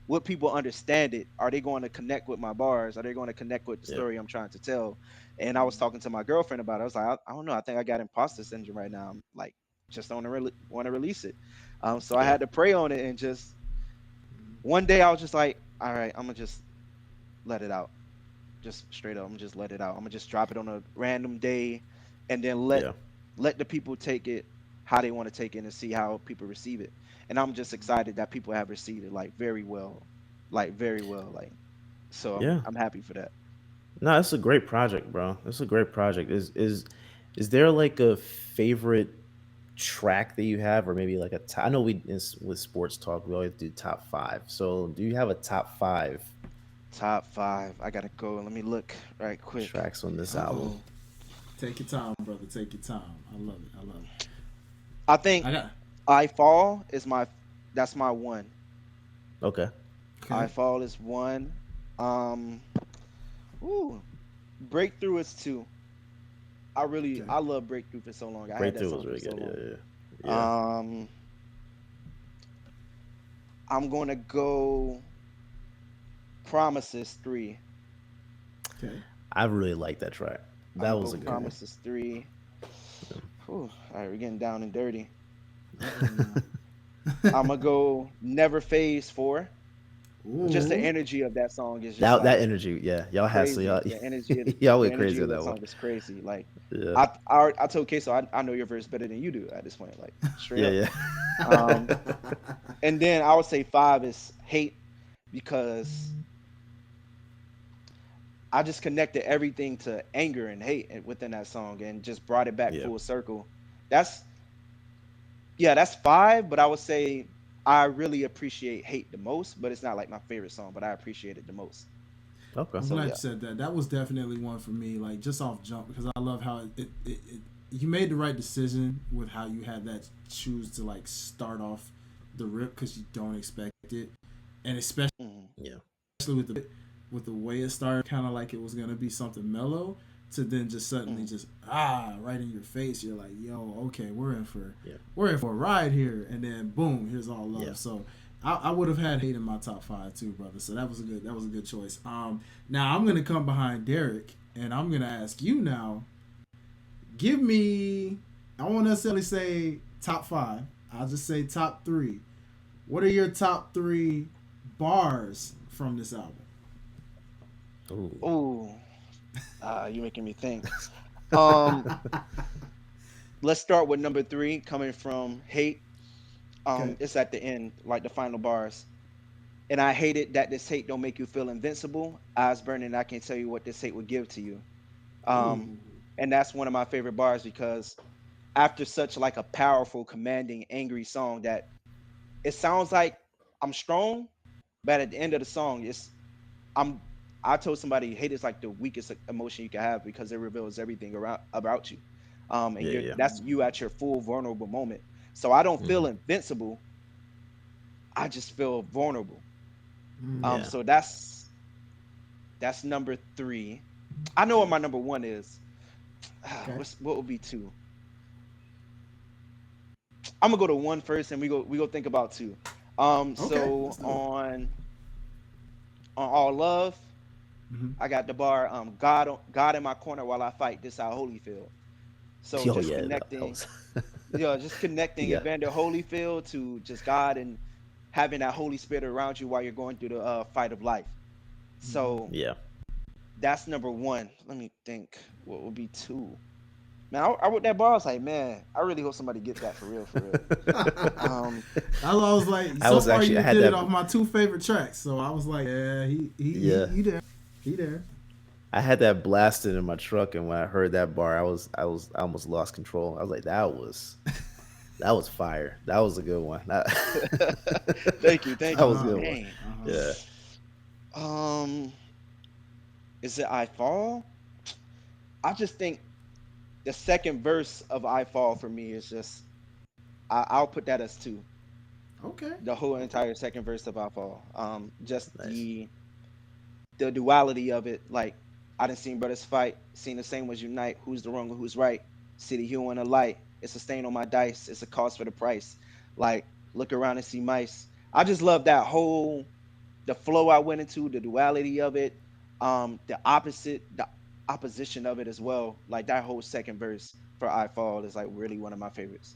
Speaker 3: Will people understand it? Are they going to connect with my bars? Are they going to connect with the
Speaker 2: Yep.
Speaker 3: story I'm trying to tell? And I was talking to my girlfriend about it. I was like, I don't know. I think I got imposter syndrome right now. I'm like, just don't want to release it. So I
Speaker 2: Yeah.
Speaker 3: had to pray on it, and just one day I was just like, all right, I'm gonna just let it out, just straight up. I'm gonna just let it out. I'm gonna just drop it on a random day, and then
Speaker 2: Yeah.
Speaker 3: let the people take it how they want to take it and see how people receive it. And I'm just excited that people have received it like very well, like very well, like. So
Speaker 2: Yeah.
Speaker 3: I'm happy for that.
Speaker 2: No, it's a great project, bro. It's a great project. Is there like a favorite track that you have, or maybe like a top? I know with sports talk we always do top five. So do you have a top five
Speaker 3: Top five. I gotta go. Let me look right quick.
Speaker 2: tracks on this album?
Speaker 1: oh, take your time, brother. Take your time. I love it. I love it.
Speaker 3: I think
Speaker 1: I got
Speaker 3: I Fall is that's my one.
Speaker 2: Okay.
Speaker 3: I
Speaker 1: okay.
Speaker 3: Fall is one. Um, ooh, Breakthrough is two.
Speaker 1: Okay.
Speaker 3: I love Breakthrough for so long. I had that
Speaker 2: Breakthrough
Speaker 3: song
Speaker 2: was
Speaker 3: for
Speaker 2: really
Speaker 3: so
Speaker 2: good.
Speaker 3: long.
Speaker 2: Yeah, yeah, yeah.
Speaker 3: Um, I'm gonna go Promises three.
Speaker 1: Okay.
Speaker 2: I really like that track.
Speaker 3: I'm
Speaker 2: That
Speaker 3: gonna
Speaker 2: was
Speaker 3: go
Speaker 2: a good
Speaker 1: Okay.
Speaker 2: one.
Speaker 3: Promises three. Whew, all right, we're getting down and dirty.
Speaker 1: Uh
Speaker 3: I'm gonna go Never Phase four. Just
Speaker 1: Ooh.
Speaker 3: the
Speaker 2: Okay.
Speaker 3: energy of that song is just
Speaker 2: That
Speaker 3: like
Speaker 2: energy, yeah, y'all had so
Speaker 3: crazy.
Speaker 2: y'all y'all
Speaker 3: The
Speaker 2: went
Speaker 3: energy
Speaker 2: crazy
Speaker 3: of
Speaker 2: on
Speaker 3: that
Speaker 2: that one.
Speaker 3: song is crazy. Like
Speaker 2: Yeah,
Speaker 3: I told Queso I know your verse better than you do at this point. Like straight
Speaker 2: yeah,
Speaker 3: up.
Speaker 2: yeah.
Speaker 3: Um, and then I would say five is Hate, because I just connected everything to anger and hate within that song and just brought it back
Speaker 2: Yeah.
Speaker 3: full circle. That's Yeah, that's five, but I would say I really appreciate Hate the most, but it's not like my favorite song, but I appreciate it the most.
Speaker 2: Okay.
Speaker 1: I'm
Speaker 3: So
Speaker 1: glad
Speaker 3: yeah.
Speaker 1: you said that. That was definitely one for me, like just off jump, because I love how you made the right decision with how you had that choose to like start off the rip because you don't expect it, and especially
Speaker 3: Mhm.
Speaker 2: Yeah.
Speaker 1: with the way it started, kind of like it was gonna be something mellow, to then just suddenly
Speaker 3: Mhm.
Speaker 1: just right in your face. You're like, yo, okay,
Speaker 2: Yeah.
Speaker 1: we're in for a ride here, and then boom, here's all
Speaker 2: Yeah.
Speaker 1: love. So I would have had Hate in my top five too, brother. So that was a good choice. Now I'm gonna come behind Derek, and I'm gonna ask you now. Give me. I won't necessarily say top five. I'll just say top three. What are your top three bars from this album?
Speaker 2: Ooh.
Speaker 3: Ooh, you making me think. Um, let's start with number three, coming from Hate.
Speaker 1: Okay.
Speaker 3: It's at the end, like the final bars. And I hated that this hate don't make you feel invincible. Eyes burning, I can't tell you what this hate would give to you. Um,
Speaker 1: Ooh.
Speaker 3: and that's one of my favorite bars because after such like a powerful, commanding, angry song that it sounds like I'm strong, but at the end of the song, I'm I told somebody hate is like the weakest emotion you can have because it reveals everything around about you. And
Speaker 2: Yeah,
Speaker 3: you're
Speaker 2: yeah.
Speaker 3: that's you at your full vulnerable moment. So I don't feel
Speaker 2: Hmm.
Speaker 3: invincible. I just feel vulnerable.
Speaker 1: Mm.
Speaker 2: Yeah.
Speaker 3: So that's number three. I know what
Speaker 1: Okay.
Speaker 3: my number one is.
Speaker 1: Okay.
Speaker 3: What would be two? I'm gonna go to one first, and we go think about two.
Speaker 1: Okay.
Speaker 3: So
Speaker 1: Let's do it.
Speaker 3: on all love,
Speaker 1: Hmm.
Speaker 3: I got the bar. God in my corner while I fight this out Holyfield. So
Speaker 2: Oh
Speaker 3: just
Speaker 2: yeah, that
Speaker 3: connecting,
Speaker 2: was.
Speaker 3: just connecting
Speaker 2: Yeah.
Speaker 3: Evander Holyfield to just God and having that Holy Spirit around you while you're going through the fight of life.
Speaker 1: Hmm.
Speaker 3: So
Speaker 2: Yeah.
Speaker 3: that's number one. Let me think. What would be two? Man, I wrote that bar. I was like, man, I really hope somebody get that for real, for real. Um,
Speaker 1: I was like,
Speaker 2: I
Speaker 1: so
Speaker 2: was
Speaker 1: far
Speaker 2: actually I
Speaker 1: you
Speaker 2: had
Speaker 1: did it
Speaker 2: that.
Speaker 1: off my two favorite tracks. So I was like, yeah,
Speaker 2: Yeah.
Speaker 1: he there, he there.
Speaker 2: I had that blasted in my truck, and when I heard that bar, I almost lost control. I was like, that was fire. That was a good one. That,
Speaker 3: thank
Speaker 2: that
Speaker 3: you.
Speaker 2: was a
Speaker 1: Uh huh.
Speaker 2: good one.
Speaker 3: Dang.
Speaker 1: Uh huh.
Speaker 2: Yeah.
Speaker 3: Um, is it I Fall? I just think the second verse of I Fall for me is just I'll put that as two.
Speaker 1: Okay.
Speaker 3: The whole
Speaker 1: Okay.
Speaker 3: entire second verse of I Fall. Just
Speaker 2: Nice.
Speaker 3: the duality of it. Like I done seen brothers fight, seen the same ones unite. Who's the wrong and who's right? See the hue and the light. It's a stain on my dice. It's a cost for the price. Like look around and see mice. I just love that whole the flow I went into, the duality of it, the opposition of it as well. Like that whole second verse for I Fall is like really one of my favorites.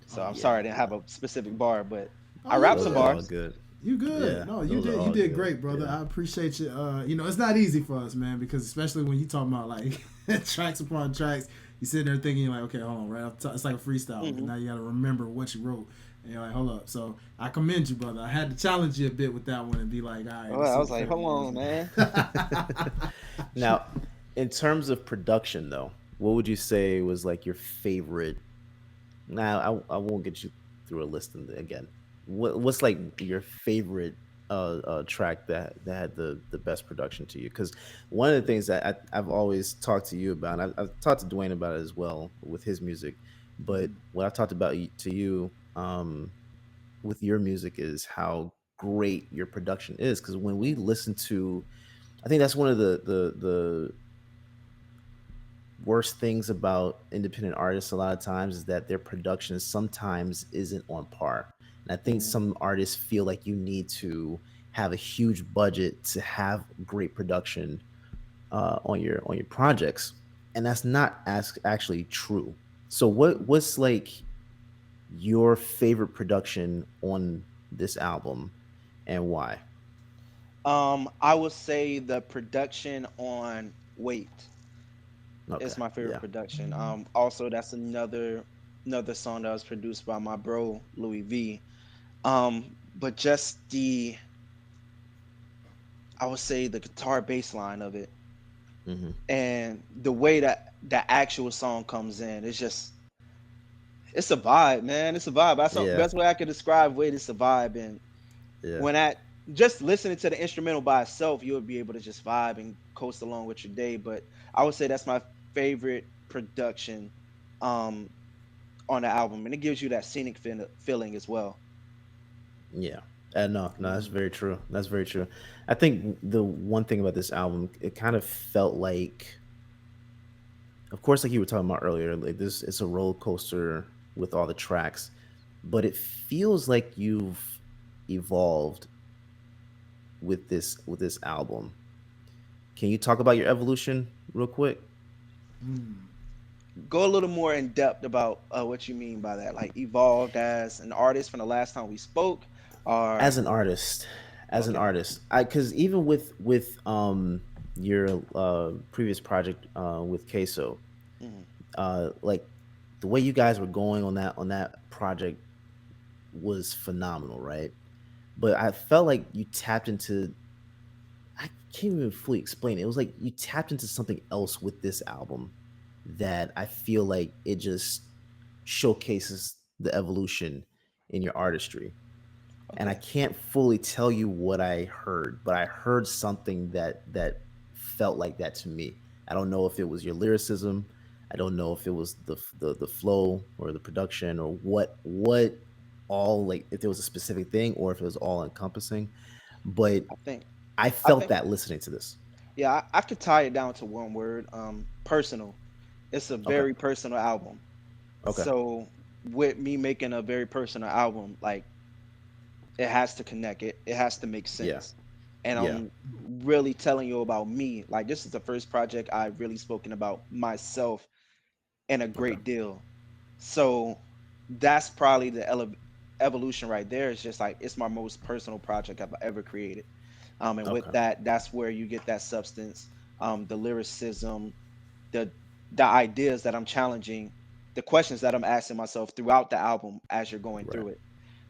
Speaker 3: So I'm
Speaker 1: Oh
Speaker 2: Yeah.
Speaker 3: sorry I
Speaker 1: man.
Speaker 3: didn't have
Speaker 2: No,
Speaker 3: a specific bar, but
Speaker 1: Oh,
Speaker 3: I
Speaker 1: you
Speaker 3: rap
Speaker 2: those
Speaker 3: some
Speaker 2: are
Speaker 1: good.
Speaker 2: all
Speaker 3: bars.
Speaker 2: good.
Speaker 1: You good.
Speaker 2: Yeah,
Speaker 1: No,
Speaker 2: those are
Speaker 1: you
Speaker 2: all
Speaker 1: did
Speaker 2: good.
Speaker 1: great, brother.
Speaker 2: Yeah.
Speaker 1: I appreciate you. It's not easy for us, man, because especially when you talking about like tracks upon tracks, you sitting there thinking you're like, okay, hold on, right off the top, it's like a freestyle because
Speaker 3: Hmm.
Speaker 1: now you got to remember what you wrote, and you're like, hold up. So I commend you, brother. I had to challenge you a bit with that one and be like, all right,
Speaker 3: Oh,
Speaker 1: let's
Speaker 3: I
Speaker 1: see
Speaker 3: was
Speaker 1: what
Speaker 3: like,
Speaker 1: Fab
Speaker 3: hold
Speaker 1: brings,
Speaker 3: on,
Speaker 1: man.
Speaker 3: man.
Speaker 2: Now, in terms of production, though, what would you say was like your favorite? Now, I won't get you through a list again. What's like your favorite track that had the best production to you? Because one of the things that I've always talked to you about, and I've talked to Dwayne about it as well with his music, but what I've talked about to you with your music is how great your production is. Because when we listen to, I think that's one of the worst things about independent artists a lot of times is that their production sometimes isn't on par. And I think
Speaker 3: Mhm.
Speaker 2: some artists feel like you need to have a huge budget to have great production on your projects, and that's not actually true. So what's like your favorite production on this album, and why?
Speaker 3: I would say the production on Wait
Speaker 2: Okay,
Speaker 3: is my favorite
Speaker 2: yeah,
Speaker 3: production. Also that's another song that was produced by my bro Louis V. But just the I would say the guitar bass line of it
Speaker 2: hmm,
Speaker 3: and the way that the actual song comes in, it's a vibe, man. It's a vibe. That's the
Speaker 2: yeah,
Speaker 3: best way I could describe Wait. It's a vibe, and
Speaker 2: yeah,
Speaker 3: when I just listening to the instrumental by itself, you'll be able to just vibe and coast along with your day. But I would say that's my favorite production um on the album, and it gives you that scenic feeling as well.
Speaker 2: yeah. No, no, that's
Speaker 1: Mm.
Speaker 2: very true. That's very true. I think the one thing about this album, it kind of felt like, of course, like you were talking about earlier, like this, it's a roller coaster with all the tracks, but it feels like you've evolved with this album. Can you talk about your evolution real quick?
Speaker 1: Mm.
Speaker 3: Go a little more in depth about what you mean by that, like evolved as an artist from the last time we spoke,
Speaker 2: As
Speaker 3: or
Speaker 2: an artist, as an
Speaker 3: okay.
Speaker 2: artist, I because even with your previous project with Queso,
Speaker 3: Mhm.
Speaker 2: like the way you guys were going on that project was phenomenal, right? but I felt like you tapped into, I can't even fully explain it. It was like you tapped into something else with this album that I feel like it just showcases the evolution in your artistry. And I
Speaker 3: Okay.
Speaker 2: can't fully tell you what I heard, but I heard something that felt like that to me. I don't know if it was your lyricism. I don't know if it was the flow or the production or what all, like, if there was a specific thing or if it was all encompassing. But
Speaker 3: I think
Speaker 2: I
Speaker 3: I
Speaker 2: felt
Speaker 3: think
Speaker 2: that listening to this.
Speaker 3: yeah, I could tie it down to one word. Personal. It's a
Speaker 2: Okay.
Speaker 3: very personal album.
Speaker 2: Okay.
Speaker 3: So with me making a very personal album, like it has to connect. It has to make
Speaker 2: Yeah.
Speaker 3: sense. And
Speaker 2: Yeah.
Speaker 3: I'm really telling you about me. Like this is the first project I've really spoken about myself in a
Speaker 2: Okay.
Speaker 3: great deal. So that's probably the evolution right there. It's just like it's my most personal project I've ever created. And with
Speaker 2: Okay.
Speaker 3: that, that's where you get that substance, the lyricism, the the ideas that I'm challenging, the questions that I'm asking myself throughout the album as you're going
Speaker 2: Right.
Speaker 3: through it.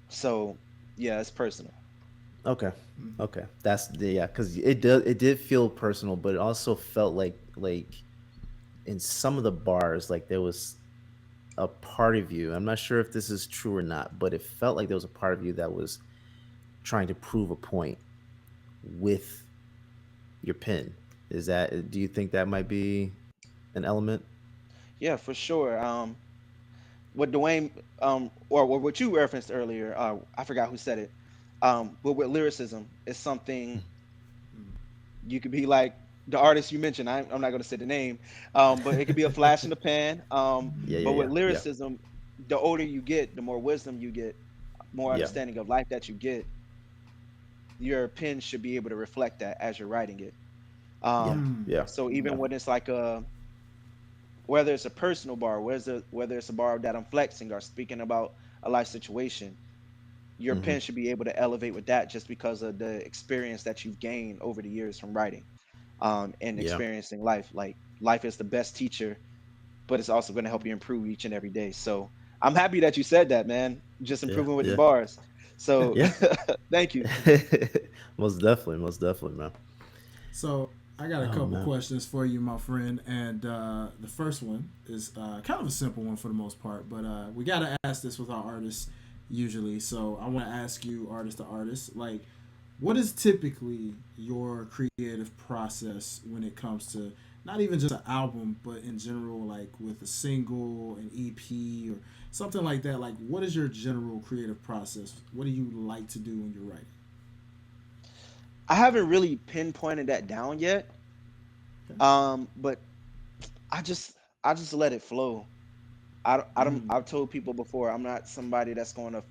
Speaker 3: So yeah, it's personal.
Speaker 2: Okay.
Speaker 1: Mhm.
Speaker 2: Okay. That's the, yeah, because it did feel personal, but it also felt like in some of the bars, like there was a part of you. I'm not sure if this is true or not, but it felt like there was a part of you that was trying to prove a point with your pen. Is that, do you think that might be an element?
Speaker 3: Yeah, for sure. What Dwayne, or what you referenced earlier, I forgot who said it. But with lyricism, it's something you could be like the artist you mentioned. I'm not going to say the name, but it could be a flash in the pan.
Speaker 2: Yeah, yeah,
Speaker 3: But with
Speaker 2: yeah, yeah,
Speaker 3: lyricism, the older you get, the more wisdom you get, more
Speaker 2: yeah,
Speaker 3: understanding of life that you get. Your pen should be able to reflect that as you're writing it.
Speaker 2: yeah,
Speaker 1: Mm.
Speaker 2: yeah,
Speaker 3: So even
Speaker 2: yeah,
Speaker 3: when it's like whether it's a personal bar, whether it's a bar that I'm flexing or speaking about a life situation, your
Speaker 2: hmm,
Speaker 3: pen should be able to elevate with that just because of the experience that you've gained over the years from writing, and
Speaker 2: yeah,
Speaker 3: experiencing life. Like life is the best teacher, but it's also going to help you improve each and every day. So I'm happy that you said that, man. Just
Speaker 2: yeah,
Speaker 3: improving with the
Speaker 2: yeah,
Speaker 3: bars. So
Speaker 2: yeah.
Speaker 3: thank you.
Speaker 2: Most definitely, man.
Speaker 1: So I got a
Speaker 2: Oh
Speaker 1: couple
Speaker 2: man.
Speaker 1: questions for you, my friend, and the first one is kind of a simple one for the most part, but we gotta ask this with our artists usually. So I want to ask you, artist to artist, like, what is typically your creative process when it comes to not even just an album, but in general, like with a single, an EP, or something like that? Like, what is your general creative process? What do you like to do when you're writing?
Speaker 3: I haven't really pinpointed that down yet,
Speaker 1: Okay.
Speaker 3: but I just I just let it flow. I don't
Speaker 1: Mm.
Speaker 3: I've told people before I'm not somebody that's going to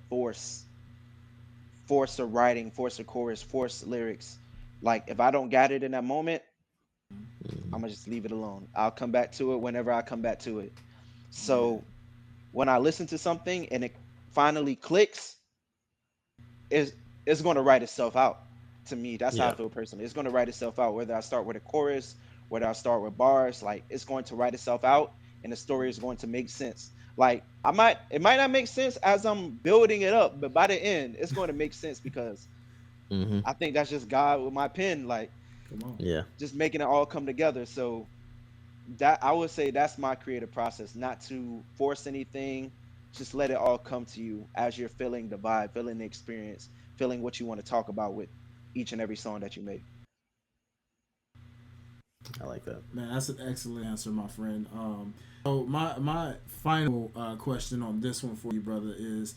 Speaker 3: force a writing, force a chorus, force lyrics. Like if I don't got it in that moment, I'm
Speaker 2: Mhm.
Speaker 3: gonna just leave it alone. I'll come back to it whenever I come back to it.
Speaker 1: Yeah.
Speaker 3: So when I listen to something and it finally clicks, it's it's going to write itself out. To me, that's how I
Speaker 2: Yeah,
Speaker 3: feel personally. It's going to write itself out. Whether I start with a chorus, whether I start with bars, like it's going to write itself out, and the story is going to make sense. Like it might not make sense as I'm building it up, but by the end, it's going to make sense because
Speaker 2: hmm,
Speaker 3: I think that's just God with my pen, like
Speaker 1: Come on.
Speaker 2: yeah.
Speaker 3: just making it all come together. So that I would say that's my creative process, not to force anything, just let it all come to you as you're feeling the vibe, feeling the experience, feeling what you want to talk about with each and every song that you make.
Speaker 2: I like that.
Speaker 1: Man, that's an excellent answer, my friend. So my final question on this one for you, brother, is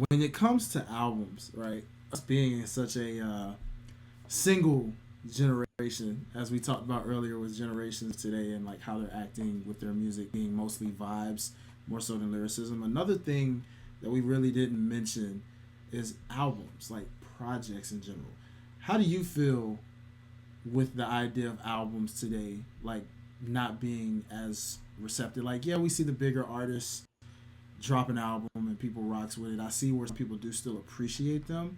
Speaker 1: when it comes to albums, right? Us being in such a single generation, as we talked about earlier with generations today, and like how they're acting with their music being mostly vibes more so than lyricism. Another thing that we really didn't mention is albums, like projects in general. How do you feel with the idea of albums today, like not being as receptive? Like, yeah, we see the bigger artists drop an album and people rocks with it. I see where some people do still appreciate them,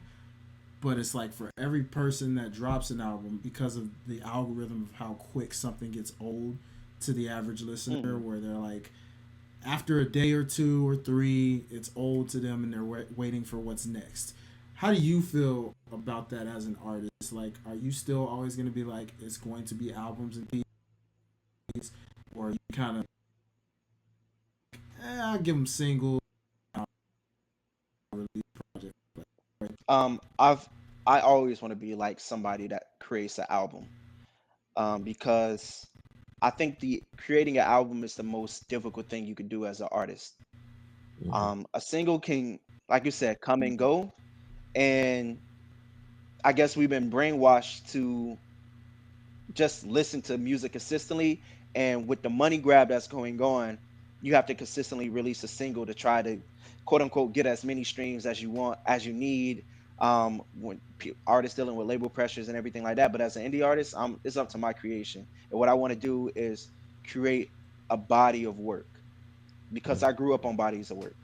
Speaker 1: but it's like for every person that drops an album, because of the algorithm of how quick something gets old to the average listener,
Speaker 3: Mm.
Speaker 1: where they're like, after a day or two or three, it's old to them and they're waiting for what's next. how do you feel about that as an artist? Like, are you still always going to be like, it's going to be albums and EPs, or you kind of, I'll give them singles, I'll release project. Right?
Speaker 3: I always want to be like somebody that creates an album, because I think the creating an album is the most difficult thing you could do as an artist.
Speaker 2: Hmm.
Speaker 3: A single can, like you said, come and go, and I guess we've been brainwashed to just listen to music consistently. And with the money grab that's going on, you have to consistently release a single to try to quote unquote get as many streams as you want, as you need. When artists dealing with label pressures and everything like that. But as an indie artist, it's up to my creation. And what I want to do is create a body of work, because I grew up on bodies of work.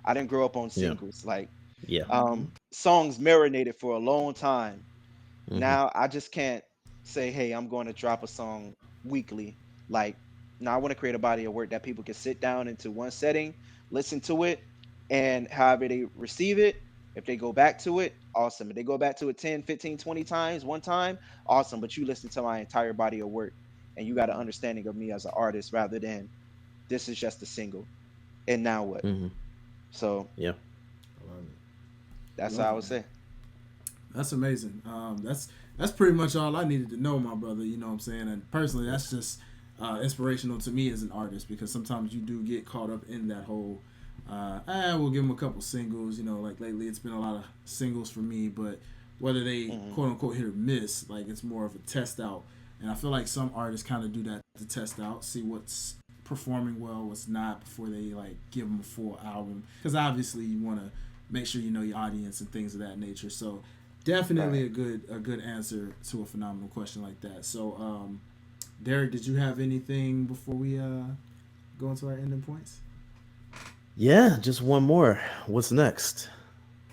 Speaker 3: I didn't grow up on
Speaker 2: Yeah.
Speaker 3: singles. Like
Speaker 2: Yeah.
Speaker 1: Mm-hmm.
Speaker 3: songs marinated for a long time.
Speaker 2: Hmm.
Speaker 3: Now I just can't say, hey, I'm going to drop a song weekly. Like, now I want to create a body of work that people can sit down into one setting, listen to it, and however they receive it, if they go back to it, awesome. If they go back to it 10, 15, 20 times, one time, awesome. But you listen to my entire body of work and you got an understanding of me as an artist rather than this is just a single. And now what?
Speaker 2: Hmm.
Speaker 3: So
Speaker 2: Yeah.
Speaker 1: I love it.
Speaker 3: that's how
Speaker 1: Love
Speaker 3: I
Speaker 1: it,
Speaker 3: would
Speaker 1: man.
Speaker 3: say.
Speaker 1: That's amazing. That's pretty much all I needed to know, my brother. You know what I'm saying? And personally, that's just inspirational to me as an artist, because sometimes you do get caught up in that whole. We'll give them a couple singles. You know, like lately it's been a lot of singles for me, but whether they
Speaker 3: Hmm.
Speaker 1: quote unquote hit or miss, like it's more of a test out. And I feel like some artists kind of do that to test out, see what's performing well, what's not, before they like give them a full album. Because obviously you want to make sure you know your audience and things of that nature. So definitely
Speaker 3: Right.
Speaker 1: a good answer to a phenomenal question like that. So, Derek, did you have anything before we go into our ending points?
Speaker 2: Yeah. Just one more. What's next?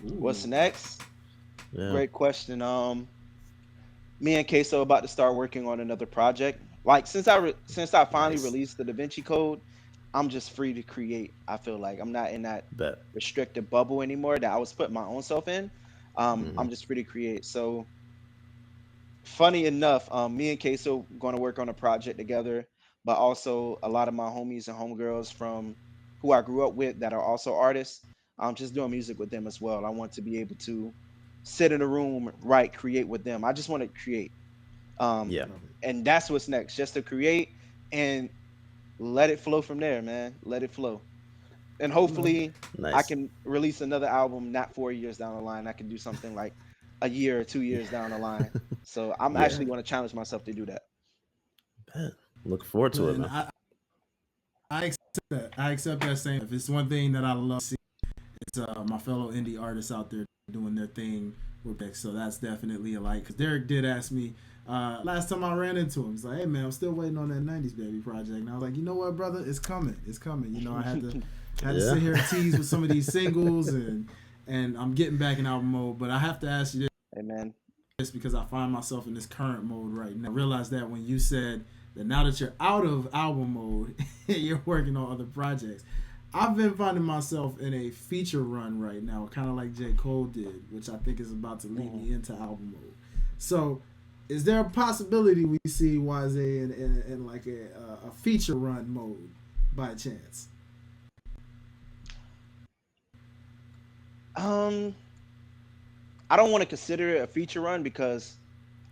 Speaker 3: What's
Speaker 1: Ooh,
Speaker 3: next?
Speaker 2: Yeah.
Speaker 3: Great question. Me and Queso about to start working on another project. Like since I finally
Speaker 2: Nice.
Speaker 3: released the Devenci Code, I'm just free to create. I feel like I'm not in that
Speaker 2: Bet.
Speaker 3: restricted bubble anymore that I was putting my own self in.
Speaker 2: Hmm.
Speaker 3: I'm just free to create. So funny enough, me and Queso going to work on a project together, but also a lot of my homies and homegirls from who I grew up with that are also artists. I'm just doing music with them as well. I want to be able to sit in a room, write, create with them. I just want to create. Um,
Speaker 2: Yeah.
Speaker 1: love it.
Speaker 3: and that's what's next, just to create and let it flow from there, man. Let it flow. And
Speaker 1: I love it.
Speaker 3: hopefully I
Speaker 2: Nice.
Speaker 3: can release another album not 4 years down the line. I can do something like a year or 2 years down the line. So I'm
Speaker 2: Yeah.
Speaker 3: actually
Speaker 1: Okay,
Speaker 3: going to challenge myself to do that.
Speaker 2: Bet. Look forward to it,
Speaker 1: and
Speaker 2: man.
Speaker 1: I accept that. I accept that same. If it's one thing that I love, see, it's my fellow indie artists out there doing their thing with Beck. So that's definitely a like. Because Derek did ask me last time I ran into him. He's like, "Hey man, I'm still waiting on that '90s baby project." And I was like, "You know what, brother? It's coming. It's coming." You know, I had to
Speaker 2: Yeah.
Speaker 1: sit here and tease with some of these singles, and I'm getting back in album mode. But I have to ask you
Speaker 3: Amen.
Speaker 1: this, because I find myself in this current mode right now. I realized that when you said that now that you're out of album mode, you're working on other projects. I've been finding myself in a feature run right now, kind of like J. Cole did, which I think is about to lead
Speaker 3: Mhm.
Speaker 1: me into album mode. So, is there a possibility we see Wise in like a feature run mode by chance?
Speaker 3: Um, I don't want to consider it a feature run because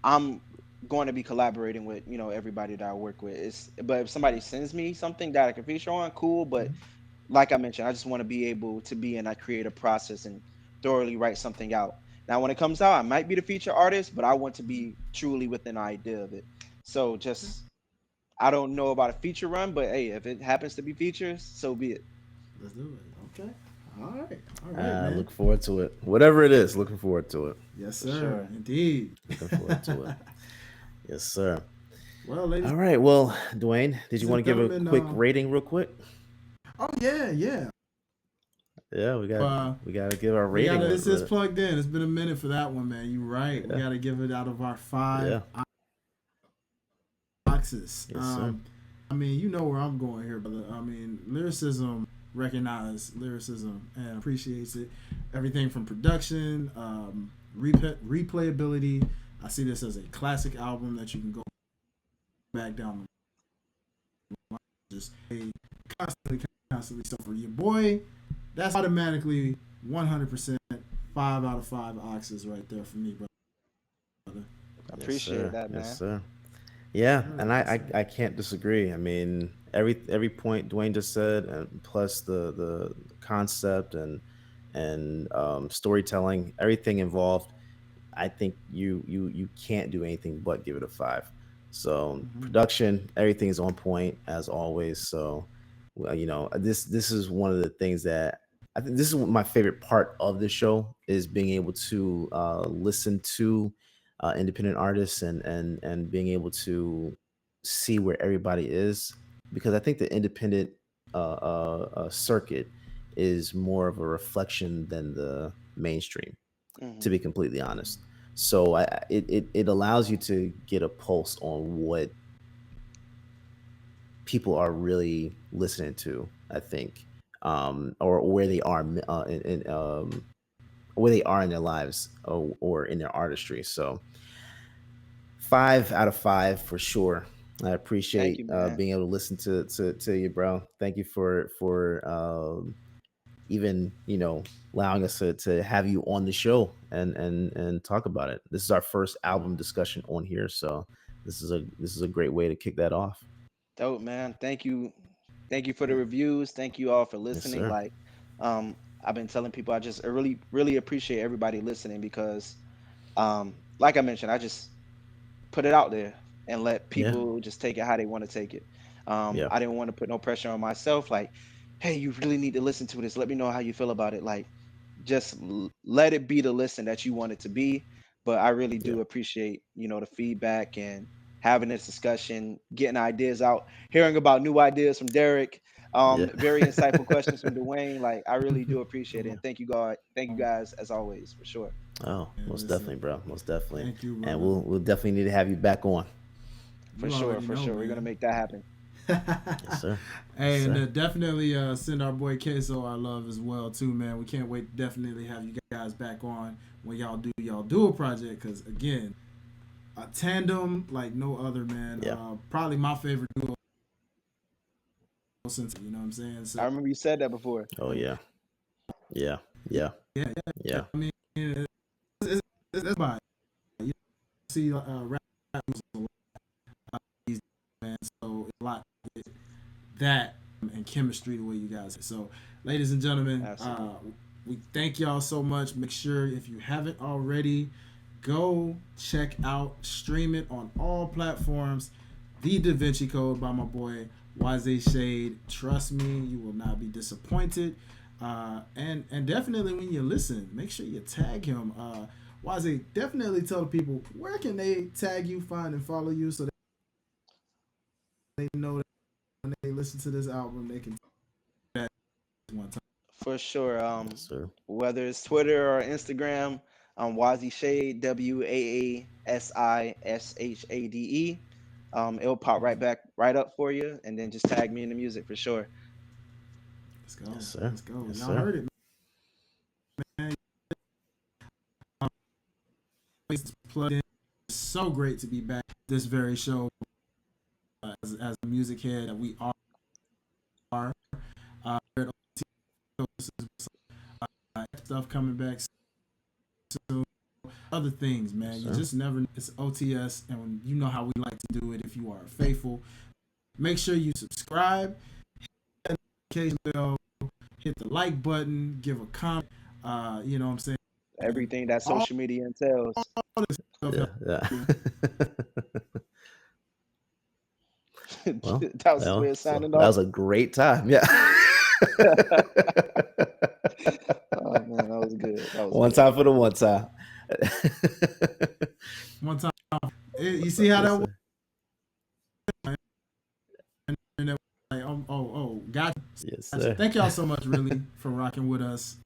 Speaker 3: I'm going to be collaborating with everybody that I work with. But if somebody sends me something that I can feature on, cool. But like I mentioned, I just want to be able to be in that creative process and thoroughly write something out. Now, when it comes out, I might be the feature artist, but I want to be truly within the idea of it. So just, I don't know about a feature run, but hey, if it happens to be features, so be it.
Speaker 1: Let's do it. Okay. All right,
Speaker 2: I
Speaker 1: man.
Speaker 2: look forward to it. Whatever it is, looking forward to it.
Speaker 1: Yes,
Speaker 3: For
Speaker 1: sir.
Speaker 3: sure.
Speaker 1: Indeed.
Speaker 2: Looking forward to it. Yes, sir.
Speaker 1: Well, ladies
Speaker 2: All right. Well, Dwayne, did you
Speaker 1: and
Speaker 2: want to give a
Speaker 1: gentlemen,
Speaker 2: quick rating real quick?
Speaker 1: oh yeah, yeah.
Speaker 2: Yeah,
Speaker 1: Uh,
Speaker 2: we got to give our
Speaker 1: we
Speaker 2: rating
Speaker 1: gotta.
Speaker 2: on
Speaker 1: This is
Speaker 2: it.
Speaker 1: plugged in. It's been a minute for that one, man. You right. We
Speaker 2: Yeah.
Speaker 1: gotta give it out of our five
Speaker 2: Yeah.
Speaker 1: boxes.
Speaker 2: Yes, sir.
Speaker 1: I mean, you know where I'm going here, brother. I mean, lyricism recognize lyricism and appreciates it. Everything from production, replayability. I see this as a classic album that you can go back down the line, just constantly. So for your boy, that's automatically 100% 5 out of 5 oxes right there for me, brother.
Speaker 3: I appreciate that, man.
Speaker 2: Yes, sir. Yeah, and I can't disagree. I mean, every point Dwayne just said, and plus the concept and storytelling, everything involved. I think you can't do anything but give it a 5. So production, everything is on point as always. So, this is one of the things that I think this is my favorite part of the show is being able to listen to independent artists and being able to see where everybody is, because I think the independent circuit is more of a reflection than the mainstream, to be completely honest. So it allows you to get a pulse on what people are really listening to, I think, or where they are where they are in their lives, or in their artistry. So 5 out of 5 for sure. I
Speaker 3: Thank
Speaker 2: appreciate
Speaker 3: you, man.
Speaker 2: being able to listen to you, bro. Thank you for even allowing us to have you on the show and talk about it. This is our first album discussion on here, so this is a great way to kick that off.
Speaker 3: Dope, man. Thank you for the reviews. Thank you all for
Speaker 2: Yes,
Speaker 3: listening.
Speaker 2: sir.
Speaker 3: Like, I've been telling people, I really appreciate everybody listening because, like I mentioned, I just put it out there and let
Speaker 2: Yeah,
Speaker 3: people just take it how they want to take it.
Speaker 2: yeah,
Speaker 3: I didn't want to put no pressure on myself. Like, hey, you really need to listen to this. Let me know how you feel about it. Like, just let it be the listen that you want it to be. But I really
Speaker 2: yeah,
Speaker 3: do appreciate, the feedback and having this discussion, getting ideas out, hearing about new ideas from Derek.
Speaker 2: yeah.
Speaker 3: Very insightful questions from Dwayne. Like, I really do appreciate it. And thank you, God. Thank you guys as always, for sure.
Speaker 2: Oh,
Speaker 1: And
Speaker 2: most
Speaker 1: listen,
Speaker 2: definitely, bro. Most definitely.
Speaker 1: thank you,
Speaker 2: And
Speaker 1: brother.
Speaker 2: we'll definitely need to have you back on.
Speaker 3: For
Speaker 1: You
Speaker 3: sure,
Speaker 1: already
Speaker 3: for
Speaker 1: know,
Speaker 3: sure. We're gonna
Speaker 1: man.
Speaker 3: make that happen.
Speaker 2: Yes, sir. Yes,
Speaker 1: Hey, and
Speaker 2: sir.
Speaker 1: definitely send our boy Queso our love as well too, man. We can't wait to definitely have you guys back on when y'all do a project, because again, a tandem like no other, man.
Speaker 2: Yeah.
Speaker 1: Probably my favorite duo since, you know what I'm saying.
Speaker 3: I
Speaker 1: So
Speaker 3: remember you said that before.
Speaker 2: Oh yeah. Yeah. Yeah.
Speaker 1: yeah,
Speaker 2: Yeah.
Speaker 1: I mean, that's by you see rap music a lot these days, man. So a lot that and chemistry the way you guys. So, ladies and gentlemen,
Speaker 3: Absolutely.
Speaker 1: we thank y'all so much. Make sure if you haven't already, go check out, stream it on all platforms. The Devenci Code by my boy WAASI Shade. Trust me, you will not be disappointed. And definitely when you listen, make sure you tag him. WAASI, definitely tell the people where can they tag you, find and follow you, so they know that when they listen to this album, they can that one time.
Speaker 3: For sure.
Speaker 2: Yes, sir.
Speaker 3: Whether it's Twitter or Instagram, WAASI Shade, WAASISHADE. It'll pop right up for you, and then just tag me in the music for sure.
Speaker 1: Let's go.
Speaker 2: Yes, sir.
Speaker 1: Let's go.
Speaker 2: Yes,
Speaker 1: Y'all
Speaker 2: sir.
Speaker 1: heard it, man. It's plugged in. It's so great to be back this very show as a music head that we are. Stuff coming back soon. Other things, man.
Speaker 2: Yes,
Speaker 1: You
Speaker 2: sir.
Speaker 1: just never. It's OTS, and you know how we like to do it. If you are faithful, make sure you subscribe, hit the notification bell, hit the like button, give a comment. You know what I'm saying?
Speaker 3: Everything that
Speaker 1: All
Speaker 3: social media entails.
Speaker 1: this stuff
Speaker 2: Yeah.
Speaker 1: helps
Speaker 2: Yeah.
Speaker 1: you.
Speaker 2: Well,
Speaker 3: That was his way of
Speaker 2: so
Speaker 3: signing
Speaker 2: that
Speaker 3: off.
Speaker 2: was a great time. Yeah.
Speaker 3: Oh man, that was good. That was
Speaker 2: One
Speaker 3: good.
Speaker 2: time for the one time.
Speaker 1: One time, you see how
Speaker 2: Yes,
Speaker 1: that
Speaker 2: sir.
Speaker 1: went? And then, like, got.
Speaker 2: Yes,
Speaker 1: Gotcha.
Speaker 2: sir.
Speaker 1: Thank y'all so much, really, for rocking with us.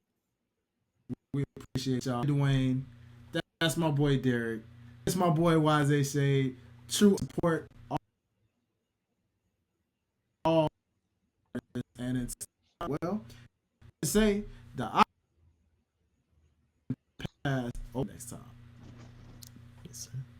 Speaker 1: We appreciate y'all. Dwayne, that's my boy Derrick. It's my boy WAASI Shade. True support all and it's well, say the pass next time.
Speaker 2: Yes, sir.